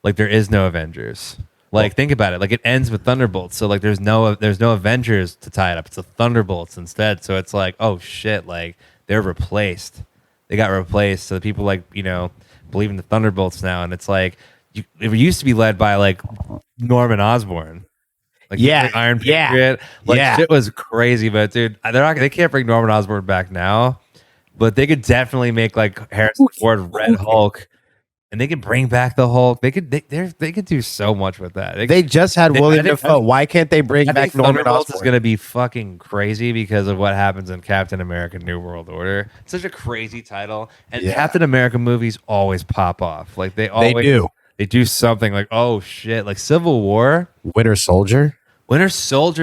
Like there is no Avengers. Like think about it. Like it ends with Thunderbolts. So like there's no Avengers to tie it up. It's the Thunderbolts instead. So it's like, oh shit, like they're replaced. They got replaced. So the people like, you know, believe in the Thunderbolts now. And it's like it used to be led by like Norman Osborn. Like Iron Patriot. Shit was crazy, but dude, they can't bring Norman Osborn back now. But they could definitely make like Harrison Ford Red Hulk, and they could bring back the Hulk. They could do so much with that. They just had William Dafoe. Why can't they bring back Norman Osborn? Is going to be fucking crazy because of what happens in Captain America: New World Order. It's such a crazy title, and Captain America movies always pop off. Like they do. They do something like, oh shit, like Civil War, Winter Soldier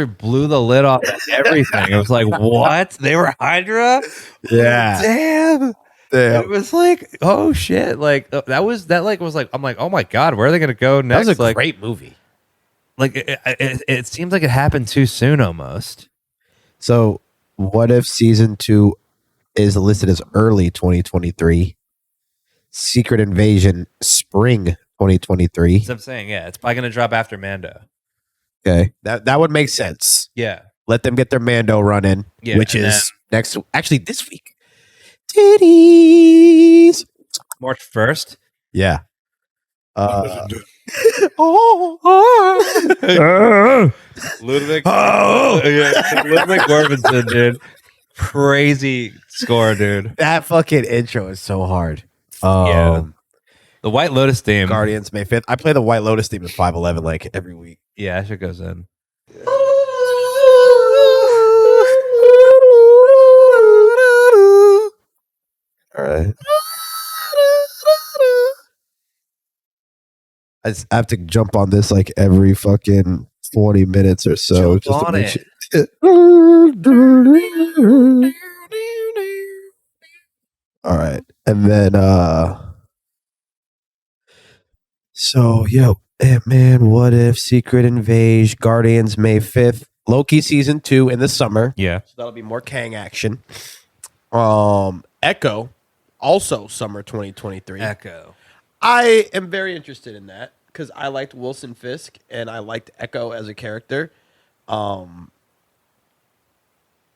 blew the lid off everything. It was like, what? They were Hydra? Yeah. Damn. It was like, oh shit. Like that was like, I'm like, oh my God, where are they going to go next? That was a great movie. Like it seems like it happened too soon almost. So what if season 2 is listed as early 2023. Secret Invasion spring 2023. That's what I'm saying. Yeah, it's probably gonna drop after Mando. Okay, that would make sense. Yeah, Let them get their Mando run in, Yeah, which and is actually this week. Titties. March 1st. Yeah. Ludwig. Ludwig Göransson, dude. Crazy score, dude. That fucking intro is so hard. Yeah. The White Lotus theme. Guardians May 5th. I play the White Lotus theme at 511 like every week. Yeah, that shit goes in. All right. I have to jump on this like every fucking 40 minutes or so. Jump just to on make it. sure. All right. And then so Ant-Man, What If, Secret Invasion, Guardians May 5th, Loki season 2 in the summer. Yeah. So that'll be more Kang action. Echo, also summer 2023. Echo. I am very interested in that because I liked Wilson Fisk and I liked Echo as a character. Yeah.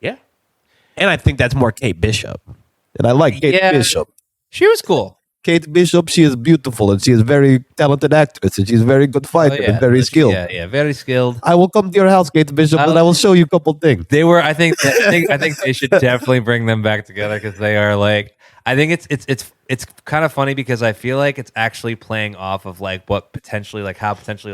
And I think that's more Kate Bishop. And I like Kate Bishop. She was cool. Kate Bishop, she is beautiful and she is very talented actress and she's very good fighter and very skilled. Yeah, very skilled. I will come to your house, Kate Bishop, and I will show you a couple things. They were. I think they should definitely bring them back together because they are like. I think it's kind of funny because I feel like it's actually playing off of like how potentially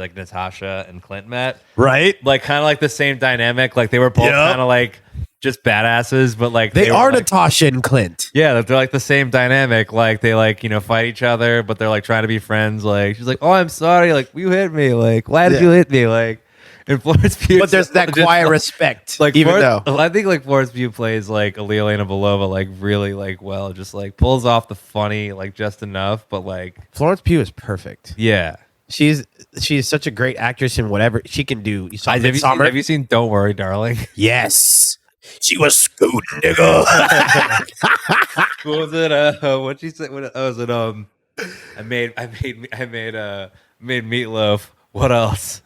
like Natasha and Clint met, Right? like kind of like the same dynamic. Like they were both kind of like just badasses, but like They were, are like, Natasha and Clint. Yeah, they're like the same dynamic. Like they like fight each other, but they're like trying to be friends. Like she's like, "Oh, I'm sorry. Like you hit me. Like why did you hit me? Like." And Florence Pugh, But there's that quiet respect, like even Florence, though I think like Florence Pugh plays like Elena Belova like really like well, just like pulls off the funny like just enough, but like Florence Pugh is perfect. yeah, She's such a great actress in whatever she can do. You saw have you seen Don't Worry, Darling? Yes. She was scooting, nigga. What was it? What she said? What was it? I made meatloaf. What else?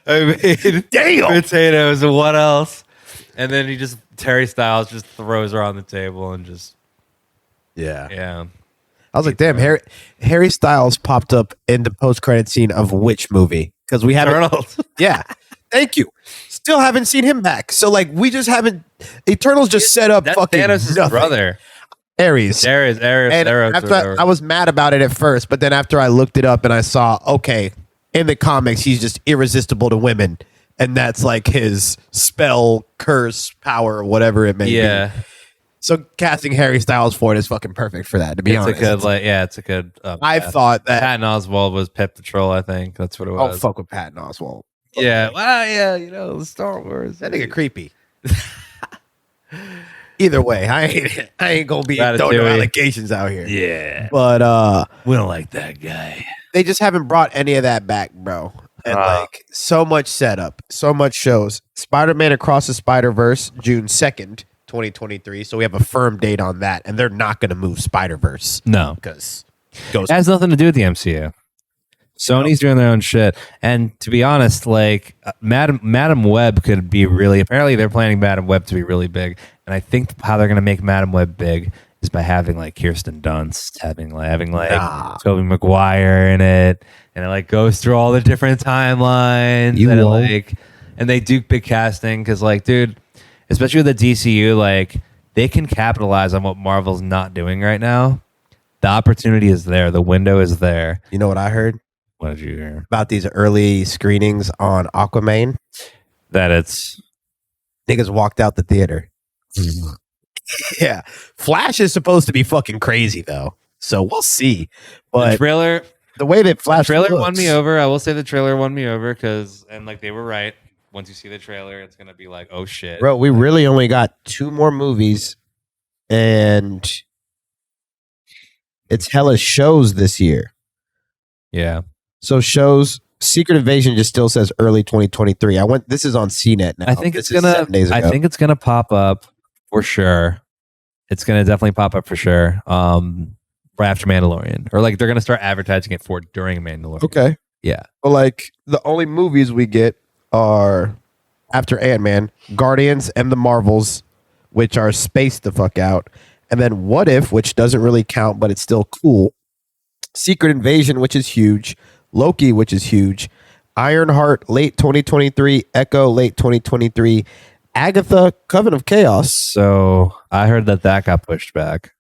I made potatoes. What else? And then Terry Styles just throws her on the table and just yeah. I was like, damn, Harry Styles popped up in the post-credit scene of which movie? Because we haven't. Eternals. Yeah. Thank you. Still haven't seen him back. So like we just haven't. Eternals just set up That's fucking Thanos' nothing. brother. Ares. And after I was mad about it at first, but then after I looked it up and I saw, okay, in the comics he's just irresistible to women, and that's like his spell, curse, power, whatever it may be. So casting Harry Styles for it is fucking perfect for that. To be honest, it's a good. I thought that Patton Oswalt was Pep Patrol. I think that's what it was. Oh, fuck with Patton Oswalt. Yeah, well, yeah, the Star Wars. That nigga creepy. Either way, I ain't gonna be throwing no allegations out here. Yeah, but we don't like that guy. They just haven't brought any of that back, bro. And like so much setup, so much shows. Spider-Man Across the Spider-Verse, June 2nd, 2023. So we have a firm date on that, and they're not gonna move Spider-Verse. No, because it has nothing to do with the MCU. Sony's doing their own shit, and to be honest, like Madam Web could be really. Apparently, they're planning Madam Web to be really big, and I think how they're going to make Madam Web big is by having like Kirsten Dunst, having Tobey Maguire in it, and it like goes through all the different timelines. And they do big casting because, like, dude, especially with the DCU, like they can capitalize on what Marvel's not doing right now. The opportunity is there. The window is there. You know what I heard? What did you hear? About these early screenings on Aquaman? That it's... Niggas walked out the theater. Yeah. Flash is supposed to be fucking crazy, though. So we'll see. But the trailer... The way that Flash won me over. I will say the trailer won me over because... And, like, they were right. Once you see the trailer, it's going to be like, oh, shit. Bro, we really only got 2 more movies. And... It's hella shows this year. Yeah. So shows Secret Invasion just still says early 2023. This is on CNET now. I think This it's is gonna. 7 days I ago. think it's gonna pop up for sure. It's gonna definitely pop up for sure. Right after Mandalorian, or like they're gonna start advertising it for during Mandalorian. Okay. Yeah. But like the only movies we get are after Ant-Man, Guardians and the Marvels, which are spaced the fuck out. And then What If, which doesn't really count, but it's still cool. Secret Invasion, which is huge. Loki, which is huge. Ironheart, late 2023. Echo, late 2023. Agatha, Coven of Chaos. So I heard that got pushed back.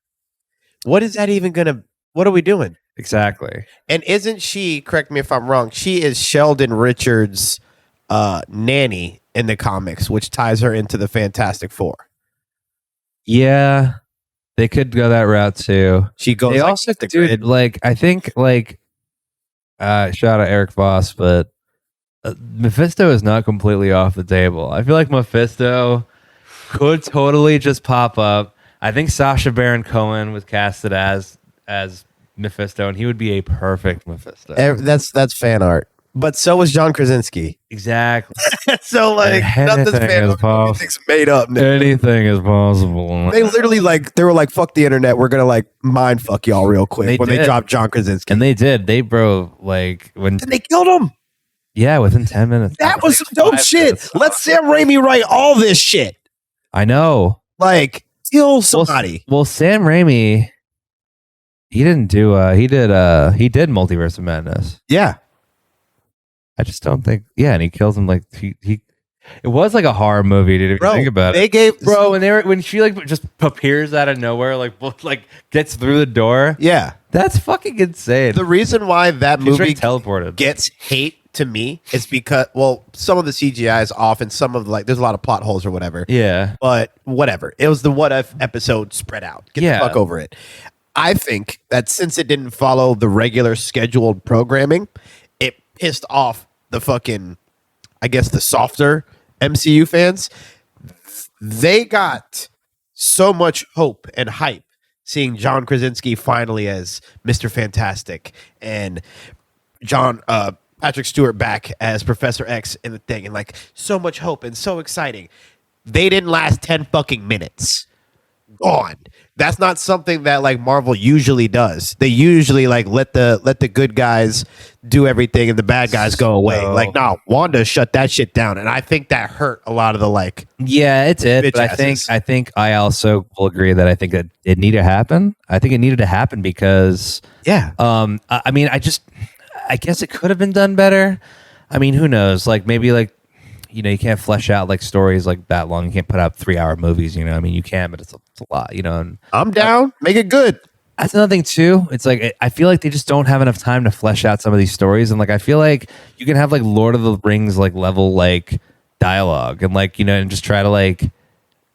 What is that even gonna? What are we doing? Exactly. And isn't she? Correct me if I'm wrong. She is Sheldon Richards' nanny in the comics, which ties her into the Fantastic Four. Yeah, they could go that route too. She goes. They like, also, the dude, grid. like I think, like, shout out Eric Voss, but Mephisto is not completely off the table. I feel like Mephisto could totally just pop up. I think Sacha Baron Cohen was casted as Mephisto, and he would be a perfect Mephisto. That's fan art. But so was John Krasinski. Exactly. So like nothing's Anything fan is art. possible. Everything's made up. Nigga. Anything is possible. They literally they were like, fuck the internet. We're gonna like mind fuck y'all real quick They when they did. dropped John Krasinski. And they did. They like when And they killed him. yeah, within 10 minutes. That was some dope 5 shit. minutes. Let Sam Raimi write all this shit. I know. Like kill somebody. Well, Sam Raimi, he didn't do he did Multiverse of Madness. Yeah. I just don't think and he kills him like he it was like a horror movie, dude, if you think about they it. gave When she like just appears out of nowhere, like gets through the door. Yeah. That's fucking insane. The reason why that She's movie straight teleported. gets hate to me is because some of the CGI is off and some of there's a lot of plot holes or whatever. Yeah. But whatever. It was the What If episode spread out. Get the fuck over it. I think that since it didn't follow the regular scheduled programming, it pissed off the fucking, I guess, the softer MCU fans. They got so much hope and hype seeing John Krasinski finally as Mr. Fantastic and Patrick Stewart back as Professor X in the thing, and like so much hope and so exciting. They didn't last 10 fucking minutes. Gone. That's not something that like Marvel usually does. They usually like let the good guys do everything and the bad guys go away. So- Like, no, Wanda shut that shit down, and I think that hurt a lot of the like. Yeah, it did. Bitch But asses. I think I also will agree that I think that it needed to happen. I think it needed to happen because Yeah, I mean, I guess it could have been done better. I mean, who knows? Like maybe like you can't flesh out like stories like that long. You can't put out 3-hour movies. I mean, you can, but it's a lot. And I'm down. Make it good. that's another thing too. It's like I feel like they just don't have enough time to flesh out some of these stories, and like I feel like you can have like Lord of the Rings like level like dialogue and like and just try to like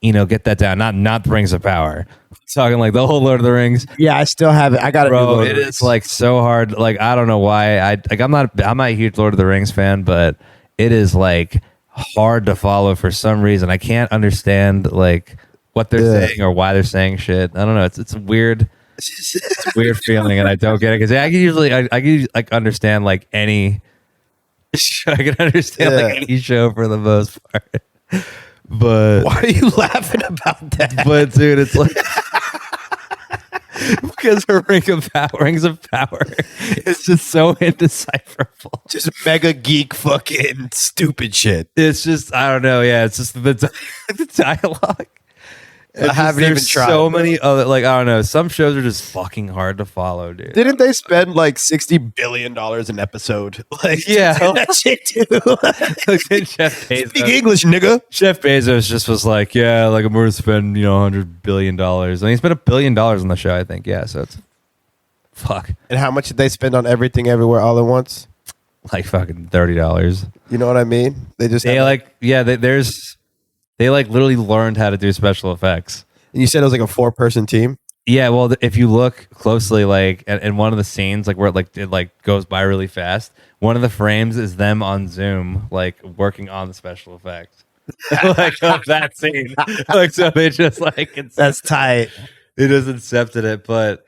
get that down. Not the Rings of Power. I'm talking like the whole Lord of the Rings. Yeah, I still have it. I got Bro, it is like so hard. Like I don't know why. I'm not a huge Lord of the Rings fan, but it is like hard to follow for some reason. I can't understand like what they're saying or why they're saying shit. I don't know. It's a weird. It's a weird feeling, and I don't get it because I can usually like understand like any. I can understand like any show for the most part, but Why are you laughing about that? but dude, it's like because her Rings of Power is just so indecipherable. Just mega geek fucking stupid shit. It's just I don't know. Yeah, it's just the dialogue. I haven't even tried. So many other like I don't know. Some shows are just fucking hard to follow, dude. Didn't they spend like $60 billion an episode? Like, Yeah. to do that shit too. Jeff Speak Bezos. English, nigga. Jeff Bezos just was like, yeah, like I'm going to spend $100 billion, and he spent $1 billion on the show. I think, yeah. So it's fuck And how much did they spend on everything, everywhere, all at once? like fucking $30. You know what I mean? They just They had, like yeah. They like literally learned how to do special effects. and you said it was like a 4-person team. Yeah, well, if you look closely, like in one of the scenes, like where it like goes by really fast, one of the frames is them on Zoom, like working on the special effects, like of that scene. Like so, they just like That's tight. they just incepted it. But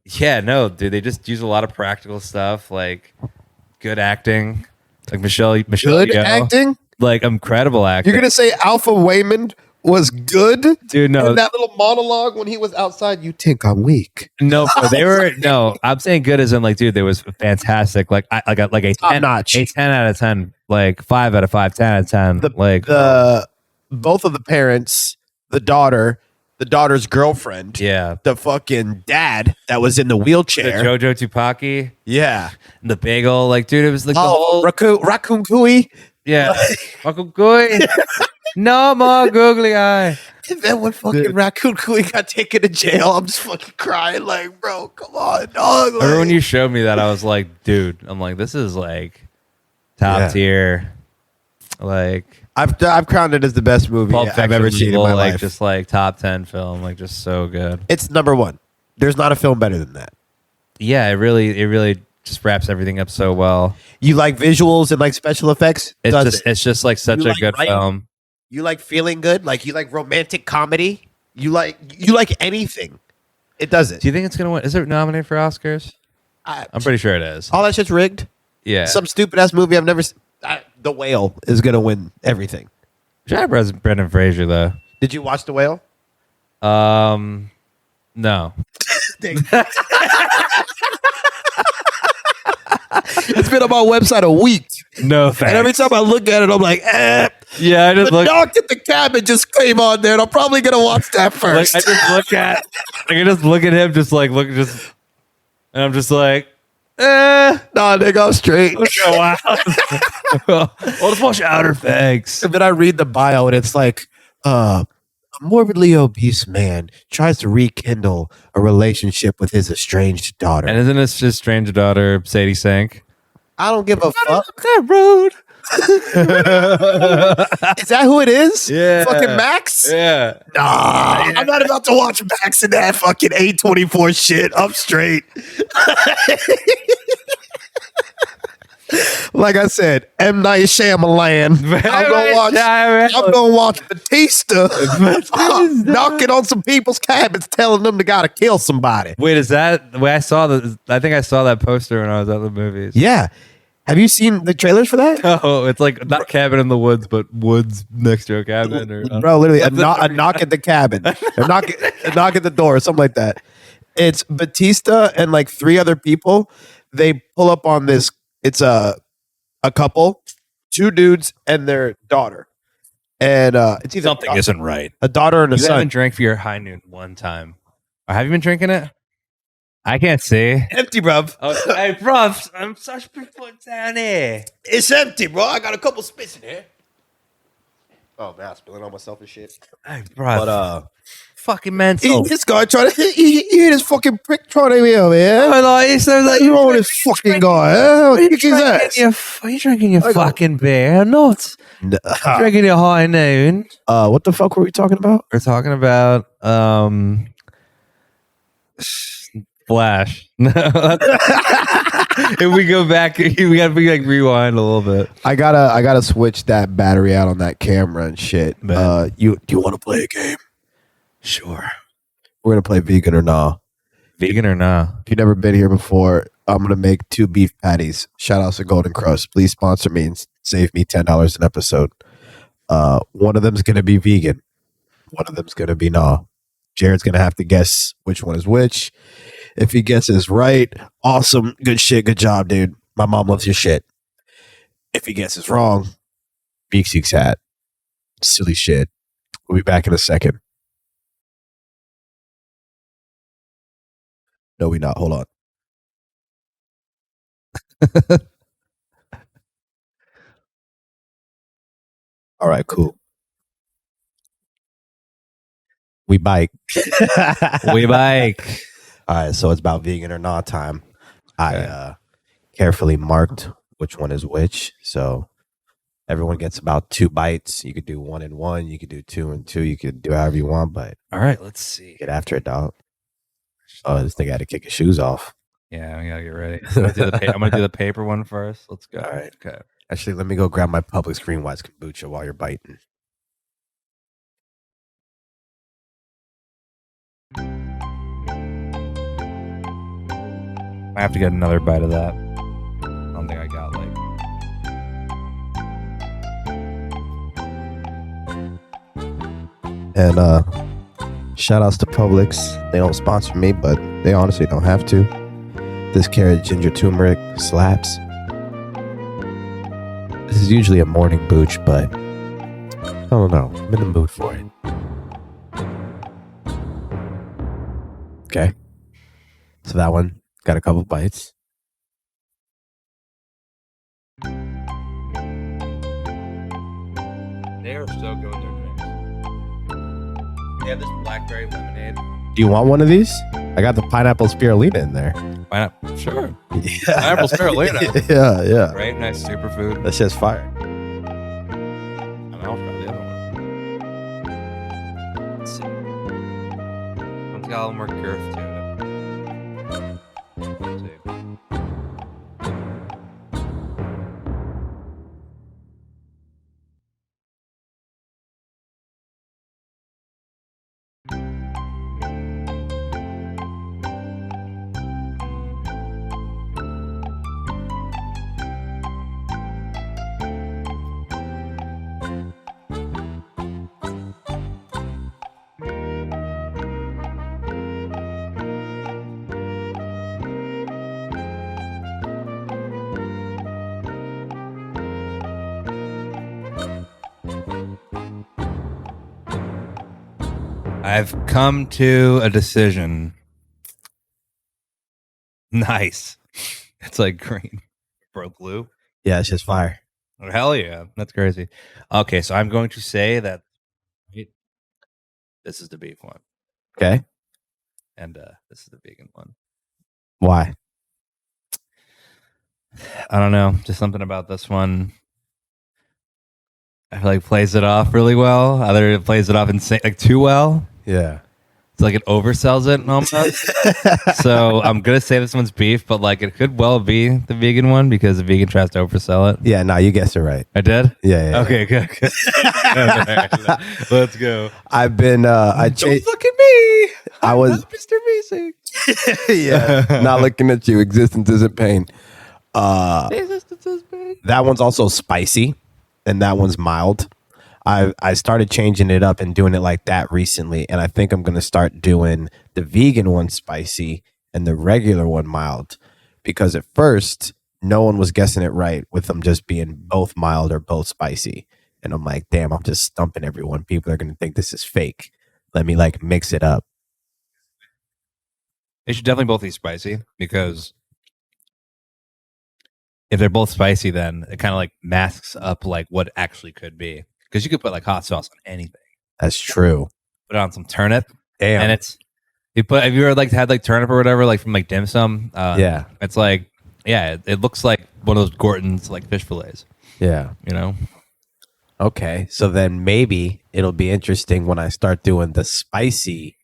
yeah, no, dude, they just use a lot of practical stuff, like good acting. Like Michelle Good Yeoh. acting? Like incredible acting. You're going to say Alpha Waymond was good? Dude, no. And that little monologue when he was outside, you think I'm weak. No, bro, they were no. I'm saying good as in like, dude, they was fantastic. Like, a 10, notch. a 10 out of 10, like 5 out of 5, 10 out of 10. Both of the parents, the daughter's girlfriend, the fucking dad that was in the wheelchair, the Jojo Tupaki, the bagel, like, dude, it was like the whole raccoon cooey, raccoon cooey. No more googly eye. And then when fucking Raccoon Cooey got taken to jail, I'm just fucking crying like, bro, come on, dog. Like, when you showed me that, I was like, dude, I'm like, this is like top tier. Like, I've crowned it as the best movie I've ever seen in my life. Just like top 10 film, like just so good. It's number one. There's not a film better than that. Yeah, it really just wraps everything up so well. You like visuals and like special effects? It's just like such a good film. You like feeling good? Like you like romantic comedy? You like anything? It does it. Do you think it's gonna win? Is it nominated for Oscars? I'm pretty sure it is. All that shit's rigged. Yeah. Some stupid ass movie I've never seen. The Whale is gonna win everything. Shout out Brendan Fraser though. Did you watch The Whale? No. It's been on my website a week. No thanks. And every time I look at it, I'm like, yeah, I just the Dog at the Cabin just came on there, and I'm probably gonna watch that first. Like, I just look at him, and I'm just like, nah, nigga, I'm straight. Oh, wow. Well, let's watch Outer Banks. And then I read the bio, and it's like, a morbidly obese man tries to rekindle a relationship with his estranged daughter. And isn't his estranged daughter Sadie Sink? I don't give a fuck. That road. Is that who it is? Yeah. Fucking Max? Yeah. Nah. I'm not about to watch Max in that fucking A24 shit. I'm straight. Like I said, M. Night Shyamalan. I'm gonna watch Batista knocking on some people's cabins, telling them they gotta kill somebody. Wait, is that the way I saw the? I think I saw that poster when I was at the movies. Yeah. Have you seen the trailers for that? Oh, it's like not cabin in the woods, but woods next to a cabin. Bro, literally a knock at the cabin. A knock at the door, something like that. It's Batista and like 3 other people. They pull up on this. It's a couple, 2 dudes and their daughter. And it's either something isn't right. A daughter and a son. You haven't drank for your high noon one time. Or have you been drinking it? I can't see. Empty, bruv. Oh, hey, bruv, I'm such put down here. It's empty, bro. I got a couple spits in here. Oh, man, I'm spilling on myself and shit. Hey, bruv. But, fucking mental. This guy trying to he hit his fucking prick trying to be over here. You know this fucking guy, eh? Kick his ass. Are you drinking your fucking beer? I'm not. Drinking your high noon. What the fuck were we talking about? We're talking about Flash. If we go back, we gotta rewind a little bit. I gotta switch that battery out on that camera and shit. You want to play a game? Sure. We're gonna play Vegan or Nah. Vegan or Nah. If you've never been here before, I'm gonna make 2 beef patties. Shout out to Golden Crust. Please sponsor me and save me $10 an episode. One of them's gonna be vegan. One of them's gonna be Nah. Jared's gonna have to guess which one is which. If he guesses right, awesome, good shit, good job, dude. My mom loves your shit. If he guesses wrong, Beaksy's hat. Silly shit. We'll be back in a second. No, we not. Hold on. All right, cool. We bike. We bike. All right, so it's about vegan or not time. I carefully marked which one is which. So everyone gets about 2 bites. You could do 1 and 1. You could do 2 and 2. You could do however you want, but all right, let's see. Get after it, dog. Oh, this thing had to kick his shoes off. Yeah, I gotta get ready. I'm gonna do the paper one first. Let's go. All right. Okay. Actually, let me go grab my Publix Green Whites kombucha while you're biting. I have to get another bite of that. I don't think I got like And shout outs to Publix. They don't sponsor me, but they honestly don't have to. This carrot ginger turmeric slaps. This is usually a morning booch, but I don't know. I'm in the mood for it. Okay. So that one got a couple bites. They are so good with their drinks. They have this blackberry lemonade. Do you want one of these? I got the pineapple spirulina in there. Why not? Sure. Yeah. Pineapple spirulina. Yeah. Right? Nice superfood. That shit's fire. And I'll try the other one. Let's see. One's got a little more girth to it. Let's see. I've come to a decision. Nice. It's like green. Broke glue. Yeah, it's just fire. Oh, hell yeah. That's crazy. Okay, so I'm going to say that this is the beef one. Okay. And this is the vegan one. Why? I don't know. Just something about this one. I feel like plays it off really well. Either it plays it off insane, like too well. Yeah. It's like it oversells it almost. So I'm gonna say this one's beef, but like it could well be the vegan one because the vegan tries to oversell it. Yeah, no, you guessed it right. I did? Yeah. Okay, good. Let's go. I've been Don't look at me. I was Mr. Basic. yeah, not looking at you. Existence isn't pain. Existence is big. That one's also spicy, and that one's mild. I started changing it up and doing it like that recently, and I think I'm going to start doing the vegan one spicy and the regular one mild, because at first no one was guessing it right with them just being both mild or both spicy, and I'm like, damn, I'm just stumping everyone. People are going to think this is fake. Let me like mix it up. They should definitely both be spicy because if they're both spicy, then it kind of like masks up like what it actually could be. Because you could put like hot sauce on anything. That's true. Put it on some turnip, Damn. and it's you put. Have you ever like had like turnip or whatever like from like dim sum? Yeah. It's like it looks like one of those Gorton's like fish fillets. Yeah. You know. Okay, so then maybe it'll be interesting when I start doing the spicy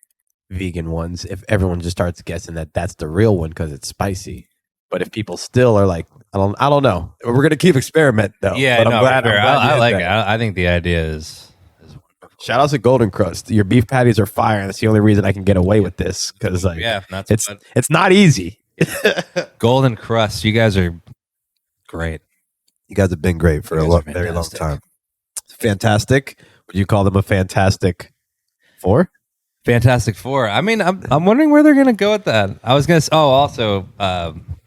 vegan ones if everyone just starts guessing that that's the real one because it's spicy. But if people still are like, I don't know. We're gonna keep experimenting though. Yeah, but I'm glad I you like did it. that. I think the idea is Shout out to Golden Crust. Your beef patties are fire. That's the only reason I can get away with this because like, that's it's not easy. Golden Crust. You guys are great. You guys have been great for a very long time. Fantastic. Would you call them a fantastic four? Fantastic Four. I mean, I'm wondering where they're gonna go with that. I was gonna.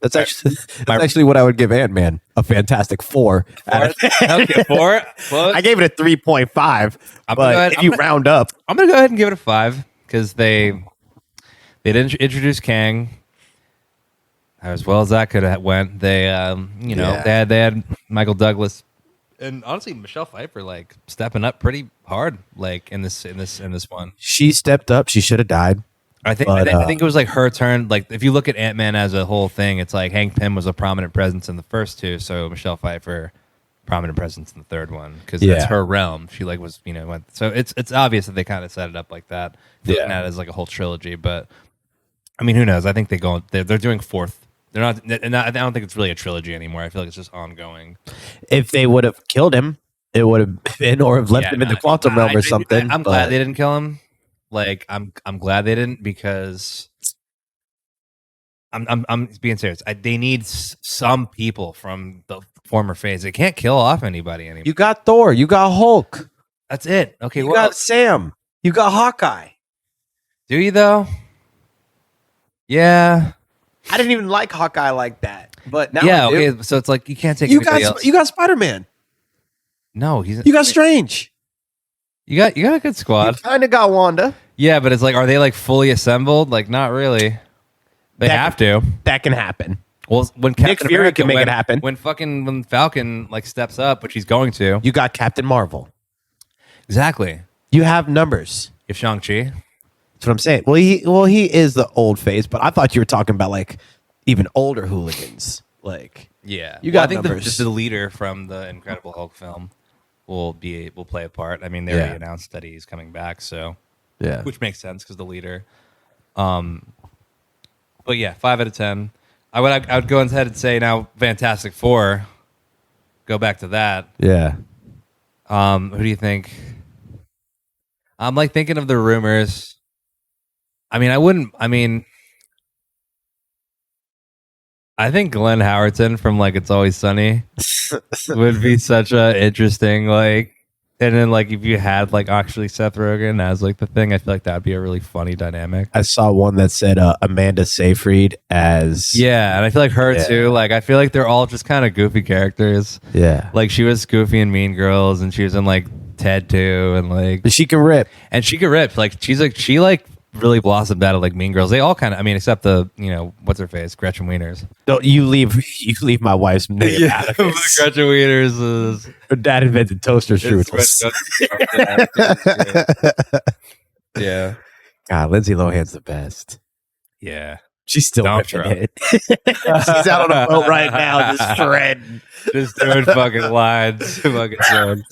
That's actually what I would give Ant-Man, a fantastic 4. Okay, 4. Close. I gave it a 3.5. But if you round up, I'm gonna go ahead and give it a 5 because they didn't introduce Kang as well as that could have went. They they had Michael Douglas and honestly Michelle Pfeiffer like stepping up pretty hard like in this one. She stepped up. She should have died. I think it was like her turn. Like if you look at Ant-Man as a whole thing, it's like Hank Pym was a prominent presence in the first two, so Michelle Pfeiffer prominent presence in the third one because that's her realm. She like was so it's obvious that they kind of set it up like that, looking at it as like a whole trilogy. But I mean, who knows? I think they're doing fourth. They're not. I don't think it's really a trilogy anymore. I feel like it's just ongoing. If they would have killed him, it would have been or have left him in the quantum realm or something. I'm glad they didn't kill him. Like I'm glad they didn't because I'm being serious. They need some people from the former phase. They can't kill off anybody anymore. You got Thor. You got Hulk. That's it. Okay, you got Sam. You got Hawkeye. Do you though? Yeah. I didn't even like Hawkeye like that, but now Yeah. I do. Okay. So it's like you can't take You anybody got else. you got Spider-Man. No, You got Strange. You got a good You squad. kind of got Wanda. Yeah, but it's like, are they like fully assembled? Like, not really. They have to. That can happen. Well, when Nick Captain Fury America can make it happen. When Falcon like steps up, which he's going to. You got Captain Marvel. Exactly. You have numbers. If Shang-Chi. That's what I'm saying. Well, he is the old face, but I thought you were talking about like even older hooligans. Like, Yeah. You got I think numbers. just the leader from the Incredible Hulk film will play a part. I mean, they already announced that he's coming back, so yeah. which makes sense because the leader. But yeah, 5 out of 10. I would go ahead and say now Fantastic Four. Go back to that. Yeah. Who do you think? I'm like thinking of the rumors. I think Glenn Howerton from like It's Always Sunny would be such a interesting like, and then like if you had like actually Seth Rogen as like the thing, I feel like that'd be a really funny dynamic. I saw one that said Amanda Seyfried as Yeah, and I feel like her too. Like I feel like they're all just kind of goofy characters. Yeah. Like she was goofy in Mean Girls, and she was in like Ted too, and like But she can rip. and she could rip. Like she really blossomed out of like Mean Girls. They all kind of, I mean, except the what's her face, Gretchen Wieners. Don't you leave my wife's name out of this. Gretchen Wieners is Her dad invented toaster strudels. Yeah, God, Lindsay Lohan's the best. yeah. She's still Don't ripping it. She's out on a boat right now, just shredding. Just doing fucking lines. Fucking shredding.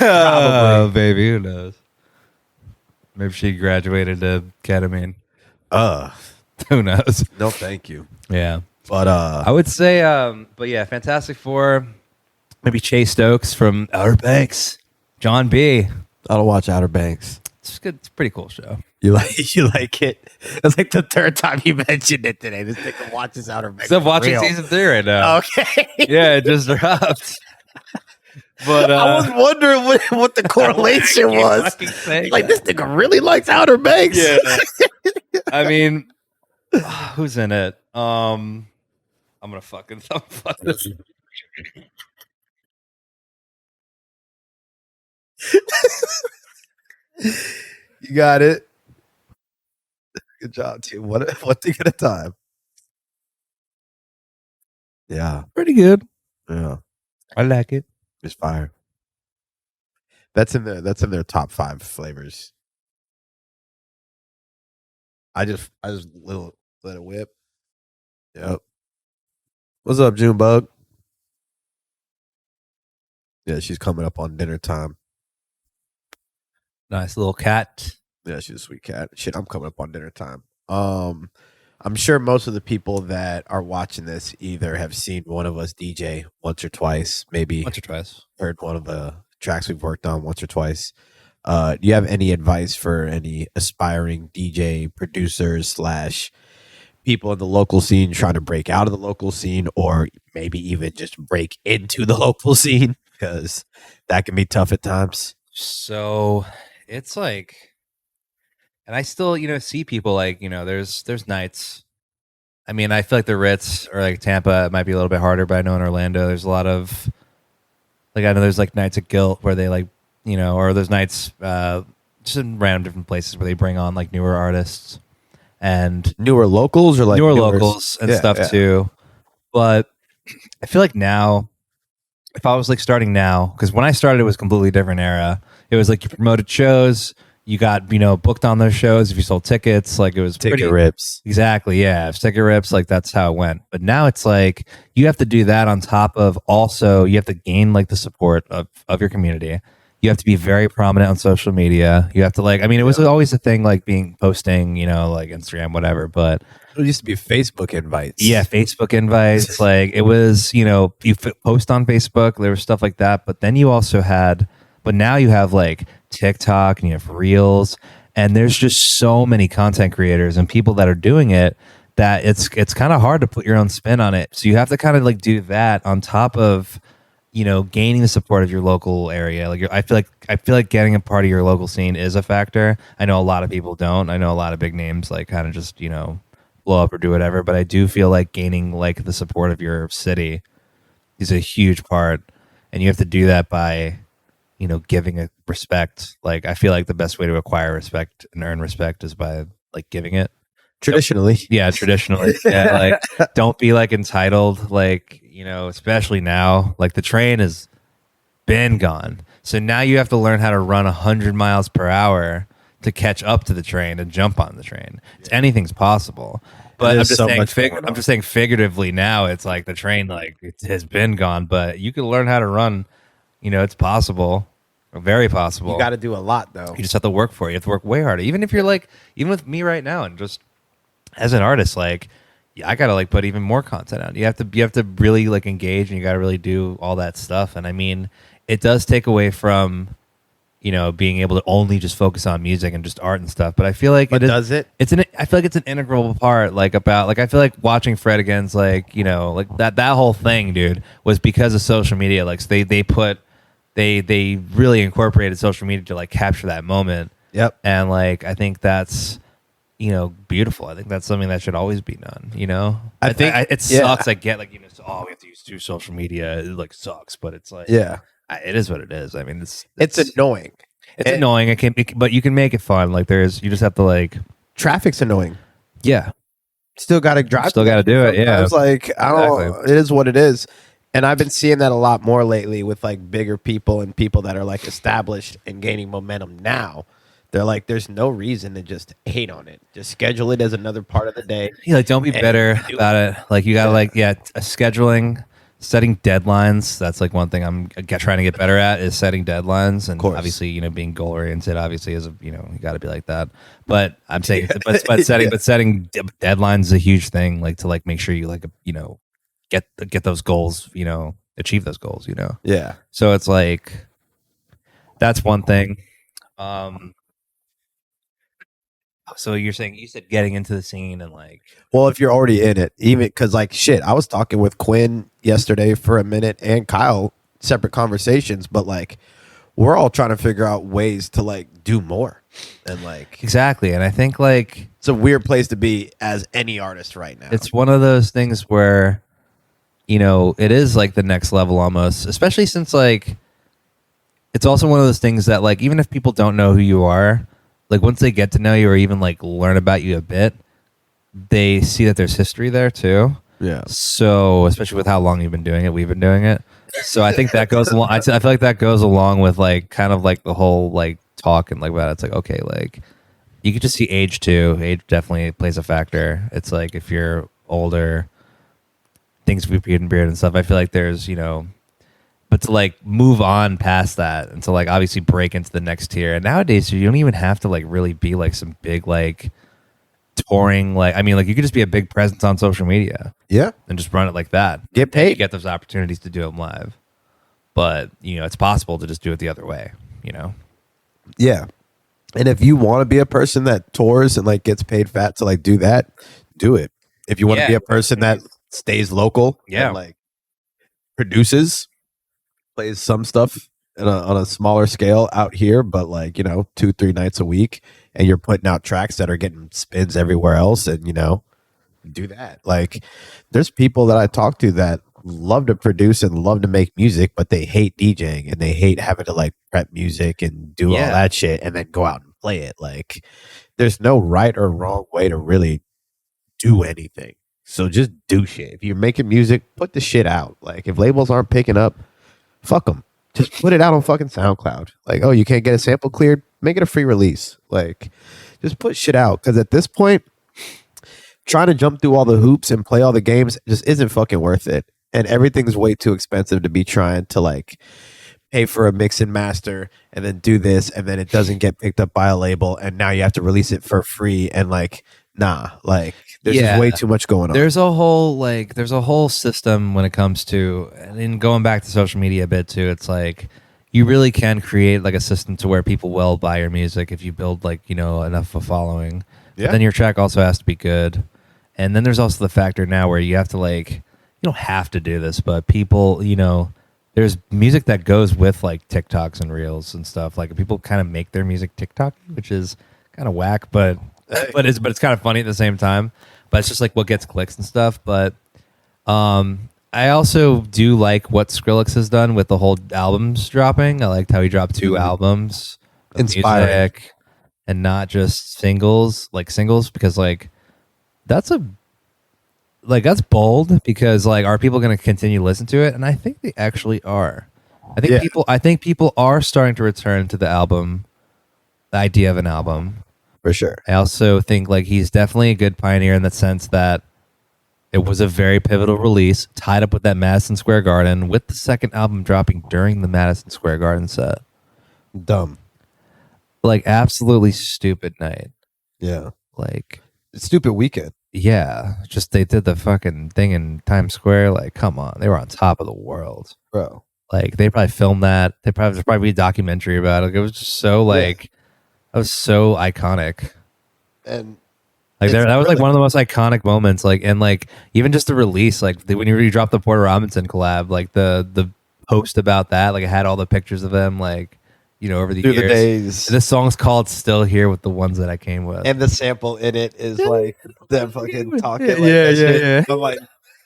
Oh, baby, who knows? Maybe she graduated to ketamine. Who knows? No, thank you. Yeah. But I would say, but yeah, Fantastic Four, maybe Chase Stokes from Outer Banks, John B. I don't watch Outer Banks. It's good. It's a pretty cool show. You like it? It's like the third time you mentioned it today. This nigga watches Outer Banks. I'm watching Real. season 3 right now. Okay. Yeah, it just dropped. But I was wondering what the correlation was. Like this nigga really likes Outer Banks. Yeah. I mean, who's in it? I'm gonna fucking fuck this. You got it. Good job, team. One thing at a time. Yeah. Pretty good. Yeah. I like it. It's fire. That's in their top 5 flavors. I just let it whip. Yep. What's up, Junebug? Yeah, she's coming up on dinner time. Nice little cat. Yeah, she's a sweet cat. Shit, I'm coming up on dinner time. I'm sure most of the people that are watching this either have seen one of us DJ once or twice, maybe Once or twice. heard one of the tracks we've worked on once or twice. Do you have any advice for any aspiring DJ producers / people in the local scene trying to break out of the local scene, or maybe even just break into the local scene? Because that can be tough at times. So it's like, and I still, see people like, there's nights. I mean, I feel like the Ritz or like Tampa, it might be a little bit harder, but I know in Orlando, there's a lot of, like, I know there's like nights at Guilt where they like, or there's nights just in random different places where they bring on like newer artists and Newer locals or like newer locals and stuff too. But I feel like now, if I was like starting now, because when I started, it was a completely different era. It was like you promoted shows, you got booked on those shows if you sold tickets. Like it was ticket rips. Exactly, yeah. Ticket rips, like that's how it went. But now it's like you have to do that on top of also you have to gain like the support of your community. You have to be very prominent on social media. You have to like, I mean, it was always a thing like posting, like Instagram, whatever. But it used to be Facebook invites. Yeah, Facebook invites. Like it was, you post on Facebook. There was stuff like that. But then you also had, but now you have like TikTok and you have Reels, and there's just so many content creators and people that are doing it that it's kind of hard to put your own spin on it. So you have to kind of like do that on top of gaining the support of your local area. Like I feel like getting a part of your local scene is a factor. I know a lot of people don't. I know a lot of big names like kind of just, blow up or do whatever, but I do feel like gaining like the support of your city is a huge part, and you have to do that by giving it respect. Like I feel like the best way to acquire respect and earn respect is by like giving it. Traditionally. Yeah, traditionally. Yeah, like don't be like entitled, like, especially now. Like the train has been gone. So now you have to learn how to run 100 miles per hour to catch up to the train and jump on the train. Anything's possible. But I'm just saying figuratively now it's like the train like it has been gone, but you can learn how to run. It's possible. Very possible. You got to do a lot though. You just have to work for it. You have to work way harder. Even if you're like, even with me right now and just as an artist, like, I gotta like put even more content out. You have to really like engage, and you gotta really do all that stuff. And I mean, it does take away from, being able to only just focus on music and just art and stuff. But I feel like I feel like it's an integral part. Like I feel like watching Fred Again's like like that whole thing, dude, was because of social media. Like so they really incorporated social media to like capture that moment. Yep. And like I think that's beautiful. I think that's something that should always be done. I think it sucks. I get like we have to use social media. It like sucks, but it's like it is what it is. I mean, it's annoying. It's annoying. But you can make it fun. Like you just have to like traffic's annoying. Yeah, still got to drive. Still got to do it. Yeah, it's like I don't. It is what it is. And I've been seeing that a lot more lately with like bigger people and people that are like established and gaining momentum now. They're like, there's no reason to just hate on it. Just schedule it as another part of the day. Yeah, like don't be bitter about it. Like you gotta scheduling, setting deadlines. That's like one thing I'm trying to get better at is setting deadlines. And obviously, being goal oriented. Obviously, is you got to be like that. But I'm saying, but setting deadlines is a huge thing. Like to like make sure you like get those goals. Achieve those goals. Yeah. So it's like that's one thing. So you said getting into the scene and like, well, if you're already in it, even because like shit, I was talking with Quinn yesterday for a minute and Kyle, separate conversations, but like we're all trying to figure out ways to like do more and like exactly. And I think like it's a weird place to be as any artist right now. It's one of those things where it is like the next level almost, especially since like it's also one of those things that like even if people don't know who you are, like once they get to know you or even like learn about you a bit, they see that there's history there too. Yeah. So especially with how long you've been doing it, we've been doing it. So I think that goes along. I feel like that goes along with like kind of like the whole like talk and like that. It's like okay, like you could just see age too. Age definitely plays a factor. It's like if you're older, things with beard and stuff. I feel like there's but to like move on past that and to like obviously break into the next tier. And nowadays you don't even have to like really be like some big like touring. Like I mean, like you could just be a big presence on social media. Yeah, and just run it like that. Get paid. You get those opportunities to do them live. But it's possible to just do it the other way. Yeah, and if you want to be a person that tours and like gets paid fat to like do that, do it. If you want to be a person that stays local, and like produces. Plays some stuff on a smaller scale out here, but like 2-3 nights a week, and you're putting out tracks that are getting spins everywhere else, and do that. Like there's people that I talk to that love to produce and love to make music, but they hate DJing and they hate having to like prep music and do all that shit and then go out and play it. Like there's no right or wrong way to really do anything. So just do shit. If you're making music, put the shit out. Like if labels aren't picking up, fuck them. Just put it out on fucking SoundCloud. Like, oh, you can't get a sample cleared? Make it a free release. Like, just put shit out. Because at this point, trying to jump through all the hoops and play all the games just isn't fucking worth it. And everything's way too expensive to be trying to, like, pay for a mix and master and then do this and then it doesn't get picked up by a label and now you have to release it for free and, like, nah. Like, there's just way too much going on. There's a whole system when it comes to, and going back to social media a bit too, it's like you really can create like a system to where people will buy your music if you build like, enough of a following. Yeah. But then your track also has to be good. And then there's also the factor now where you have to like, you don't have to do this, but people, there's music that goes with like TikToks and reels and stuff. Like people kind of make their music TikTok, which is kind of whack, but it's kind of funny at the same time. But it's just like what gets clicks and stuff. But I also do like what Skrillex has done with the whole albums dropping. I liked how he dropped 2 albums, of Inspiring, music, and not just singles, because like that's bold, because like are people going to continue to listen to it? And I think they actually are. I think people are starting to return to the idea of an album. for sure. I also think like he's definitely a good pioneer in the sense that it was a very pivotal release, tied up with that Madison Square Garden, with the second album dropping during the Madison Square Garden set. Dumb. Like absolutely stupid night. Yeah. Like Stupid weekend. yeah, just they did the fucking thing in Times Square. Like, come on, they were on top of the world, Bro. Like they probably filmed that. There's probably a documentary about it. It was just so like, that was so iconic. And like that was really like one of the most iconic moments. Like, and like even just the release, like when you dropped the Porter Robinson collab, like the post about that, like it had all the pictures of them, like over the through years. the days. And this song's called "Still Here" with the ones that I came with. And the sample in it is like them fucking talking. Like Yeah, that shit. yeah. I'm like,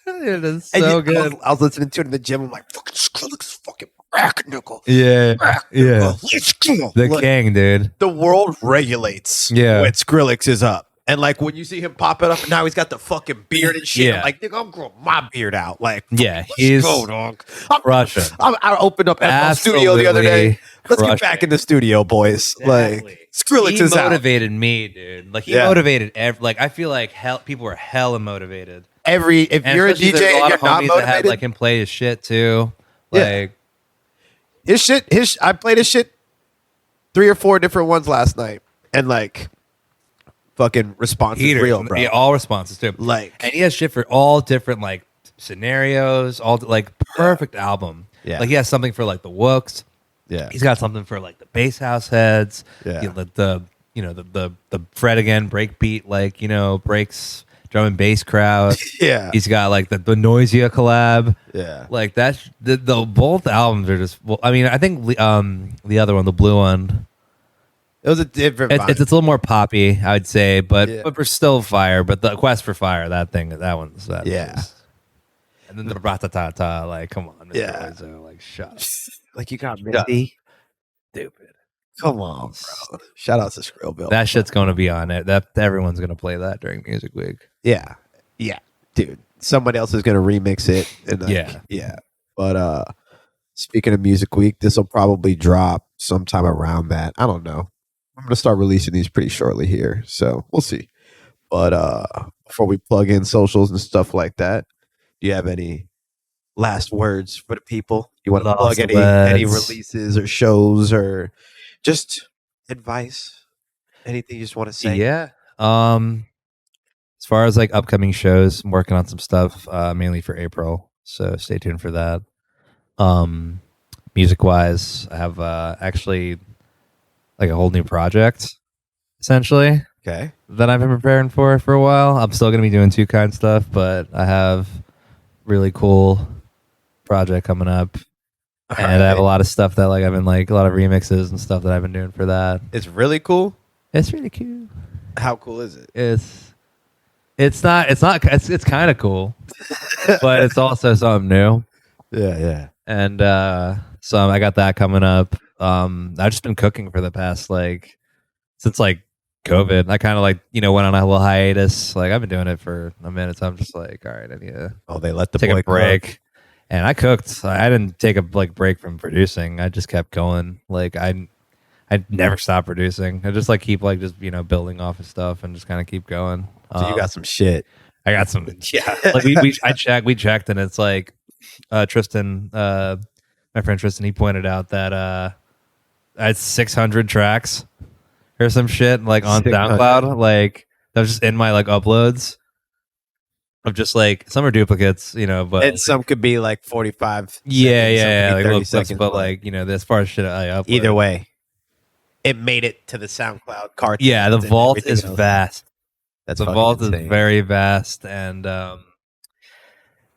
It is so good. I was listening to it in the gym. I'm like, fucking Skrillex is fucking rack nickel. Yeah, yeah. Let's go. The Like, king, dude. the world regulates when Skrillex is up. And like when you see him pop it up, and now he's got the fucking beard and shit. Yeah. I'm like, nigga, I'm growing my beard out. Like, Yeah, let's he's go, dog. Russian. I opened up at my studio the other day. Let's get back in the studio, boys. Exactly. Like, Skrillex is out. He motivated me, dude. Like he motivated like I feel like people were hella motivated. If you're a DJ and you're not motivated, that had like him play his shit too. Like his shit. I played his shit 3 or 4 different ones last night, and like fucking response is real, bro. Yeah, all responses too. Like, and he has shit for all different like scenarios, all like perfect album. Yeah. Like he has something for like the Wooks. Yeah. He's got something for like the bass house heads. Yeah. The Fred again breakbeat, like breaks drum and bass crowd. Yeah. He's got like the Noisia collab. Yeah. Like that's the both albums are just. Well, I mean, I think the other one, the blue one, it was a different. it's a little more poppy, I would say, but Yeah. we're still fire. But the Quest for Fire, that one's that. Yeah. was- And then the Ratatata, like, come on, Mr. Yeah. Lizzo, like, shut up. Like you got Misty. Stupid. Come on, bro. Shout out to Skrill That shit's going to be on it. That everyone's going to play that during Music Week. Yeah. Yeah. Dude. Somebody else is gonna remix it. And Yeah. Yeah. But speaking of Music Week, this will probably drop sometime around that. I don't know. I'm gonna start releasing these pretty shortly here. So we'll see. But before we plug in socials and stuff like that, do you have any last words for the people? You want to plug any releases or shows or just advice? Anything you just want to say? Yeah. As far as like upcoming shows, I'm working on some stuff mainly for April, so stay tuned for that. Music wise, I have actually like a whole new project essentially Okay. that I've been preparing for a while. I'm still gonna be doing TooKind stuff, but I have really cool project coming up. And I have a lot of stuff that like I've been like a lot of remixes and stuff that I've been doing for that. It's really cool. It's really cute. How cool is it? It's kind of cool, but it's also something new. Yeah, yeah. And so I got that coming up. I've just been cooking for the past like since like COVID. I kind of like went on a little hiatus. Like I've been doing it for a minute, so I'm just like, all right, I need to They let the take boy a break. cook. And I cooked. I didn't take a break from producing. I just kept going. Like I never stopped producing. I just like keep like just building off of stuff and just kind of keep going. So you got some shit. I got some. Yeah. Like we checked, and it's like Tristan, my friend Tristan, he pointed out that I had 600 tracks or some shit like on 600. SoundCloud. Like that was just in my like uploads of just like some are duplicates, but And some could be like 45. yeah, like 30 little seconds, clips, but like as far as shit I upload. Either way, it made it to the SoundCloud card. Yeah, the vault is else. vast. That's The fucking vault insane. is very vast, and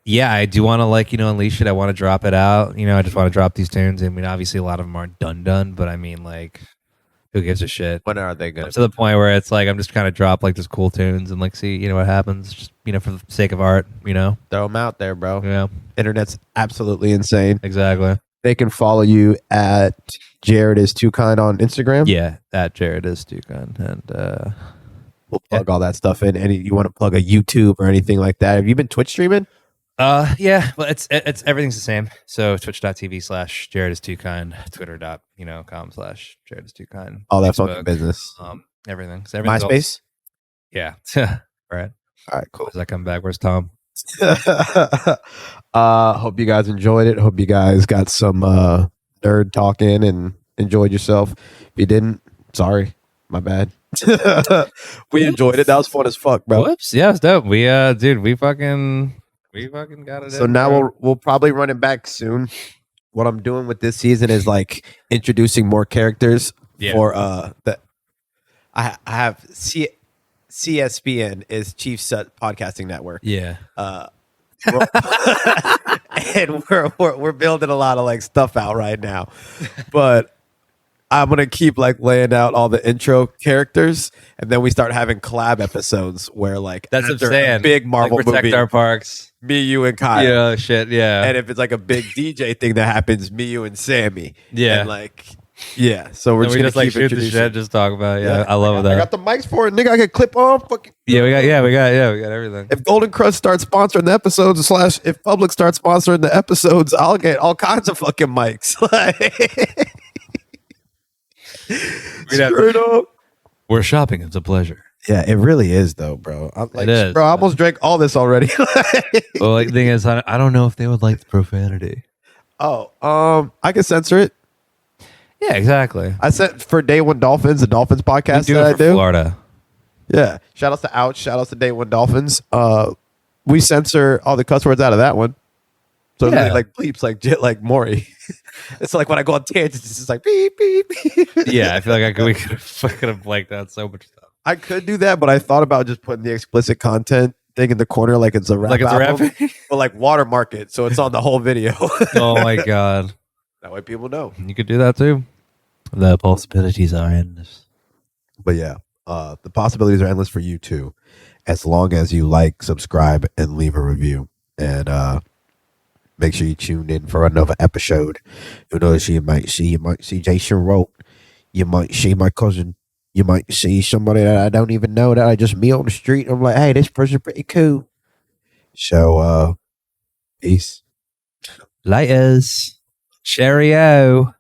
Yeah, I do want to unleash it. I want to drop it out. I just want to drop these tunes. I mean, obviously a lot of them aren't done, but I mean, like, who gives a shit? When are they good? To the point where it's like I'm just kind of drop like just cool tunes and like see what happens. Just for the sake of art. Throw them out there, bro. Yeah, Internet's absolutely insane. exactly. They can follow you at Jared is TooKind on Instagram. Yeah, at Jared is TooKind, and we'll plug all that stuff in. You want to plug a YouTube or anything like that? Have you been Twitch streaming? Yeah, well, it's everything's the same. So twitch.tv/Jared is TooKind, twitter.com/Jared is TooKind. All that fucking business. Everything. MySpace. Yeah. Right. All right, cool. As I come back, where's Tom? Hope you guys enjoyed it. Hope you guys got some nerd talk in and enjoyed yourself. If you didn't, sorry, my bad. We enjoyed it. That was fun as fuck, bro. Whoops. Yeah, it's dope. We we fucking got it. So now we'll probably run it back soon. What I'm doing with this season is like introducing more characters for the. I have CSPN is Chief Sut Podcasting Network. Yeah. And we're building a lot of like stuff out right now, but I'm gonna keep like laying out all the intro characters, and then we start having collab episodes where like that's after a big Marvel protect movie, our parks. me, you, and Kyle. Yeah, shit. Yeah. And if it's like a big DJ thing that happens, me, you, and Sammy. Yeah. And like, yeah. So we're just like shoot the shit, just talk about it. Yeah, I love that. I got the mics for it, nigga. I can clip on. Fucking. Yeah, we got everything. If Golden Crust starts sponsoring the episodes, / if Public starts sponsoring the episodes, I'll get all kinds of fucking mics. Straight up. We're shopping. It's a pleasure. Yeah, it really is, though, bro. I'm like, it is. Bro, I almost drank all this already. Well, like, the thing is, I don't know if they would like the profanity. Oh, I can censor it. Yeah, exactly. I said for Day One Dolphins, the Dolphins podcast do that it I for do. Florida. Yeah. Shout outs to Ouch. Shout outs to Day One Dolphins. We censor all the cuss words out of that one. So Yeah. it like bleeps like Maury. It's like when I go on tangents, it's just like beep, beep, beep. Yeah, I feel like we could have blanked out so much stuff. I could do that, but I thought about just putting the explicit content thing in the corner like it's a rap album, but like watermark it so it's on the whole video. Oh my god. That way people know. You could do that too. The possibilities are endless. But yeah, the possibilities are endless for you too, as long as you like, subscribe, and leave a review. And make sure you tune in for another episode. You know, you might see Jason wrote. You might see my cousin. You might see somebody that I don't even know that I just meet on the street. I'm like, hey, this person's pretty cool. So, peace. Laters. Cheerio.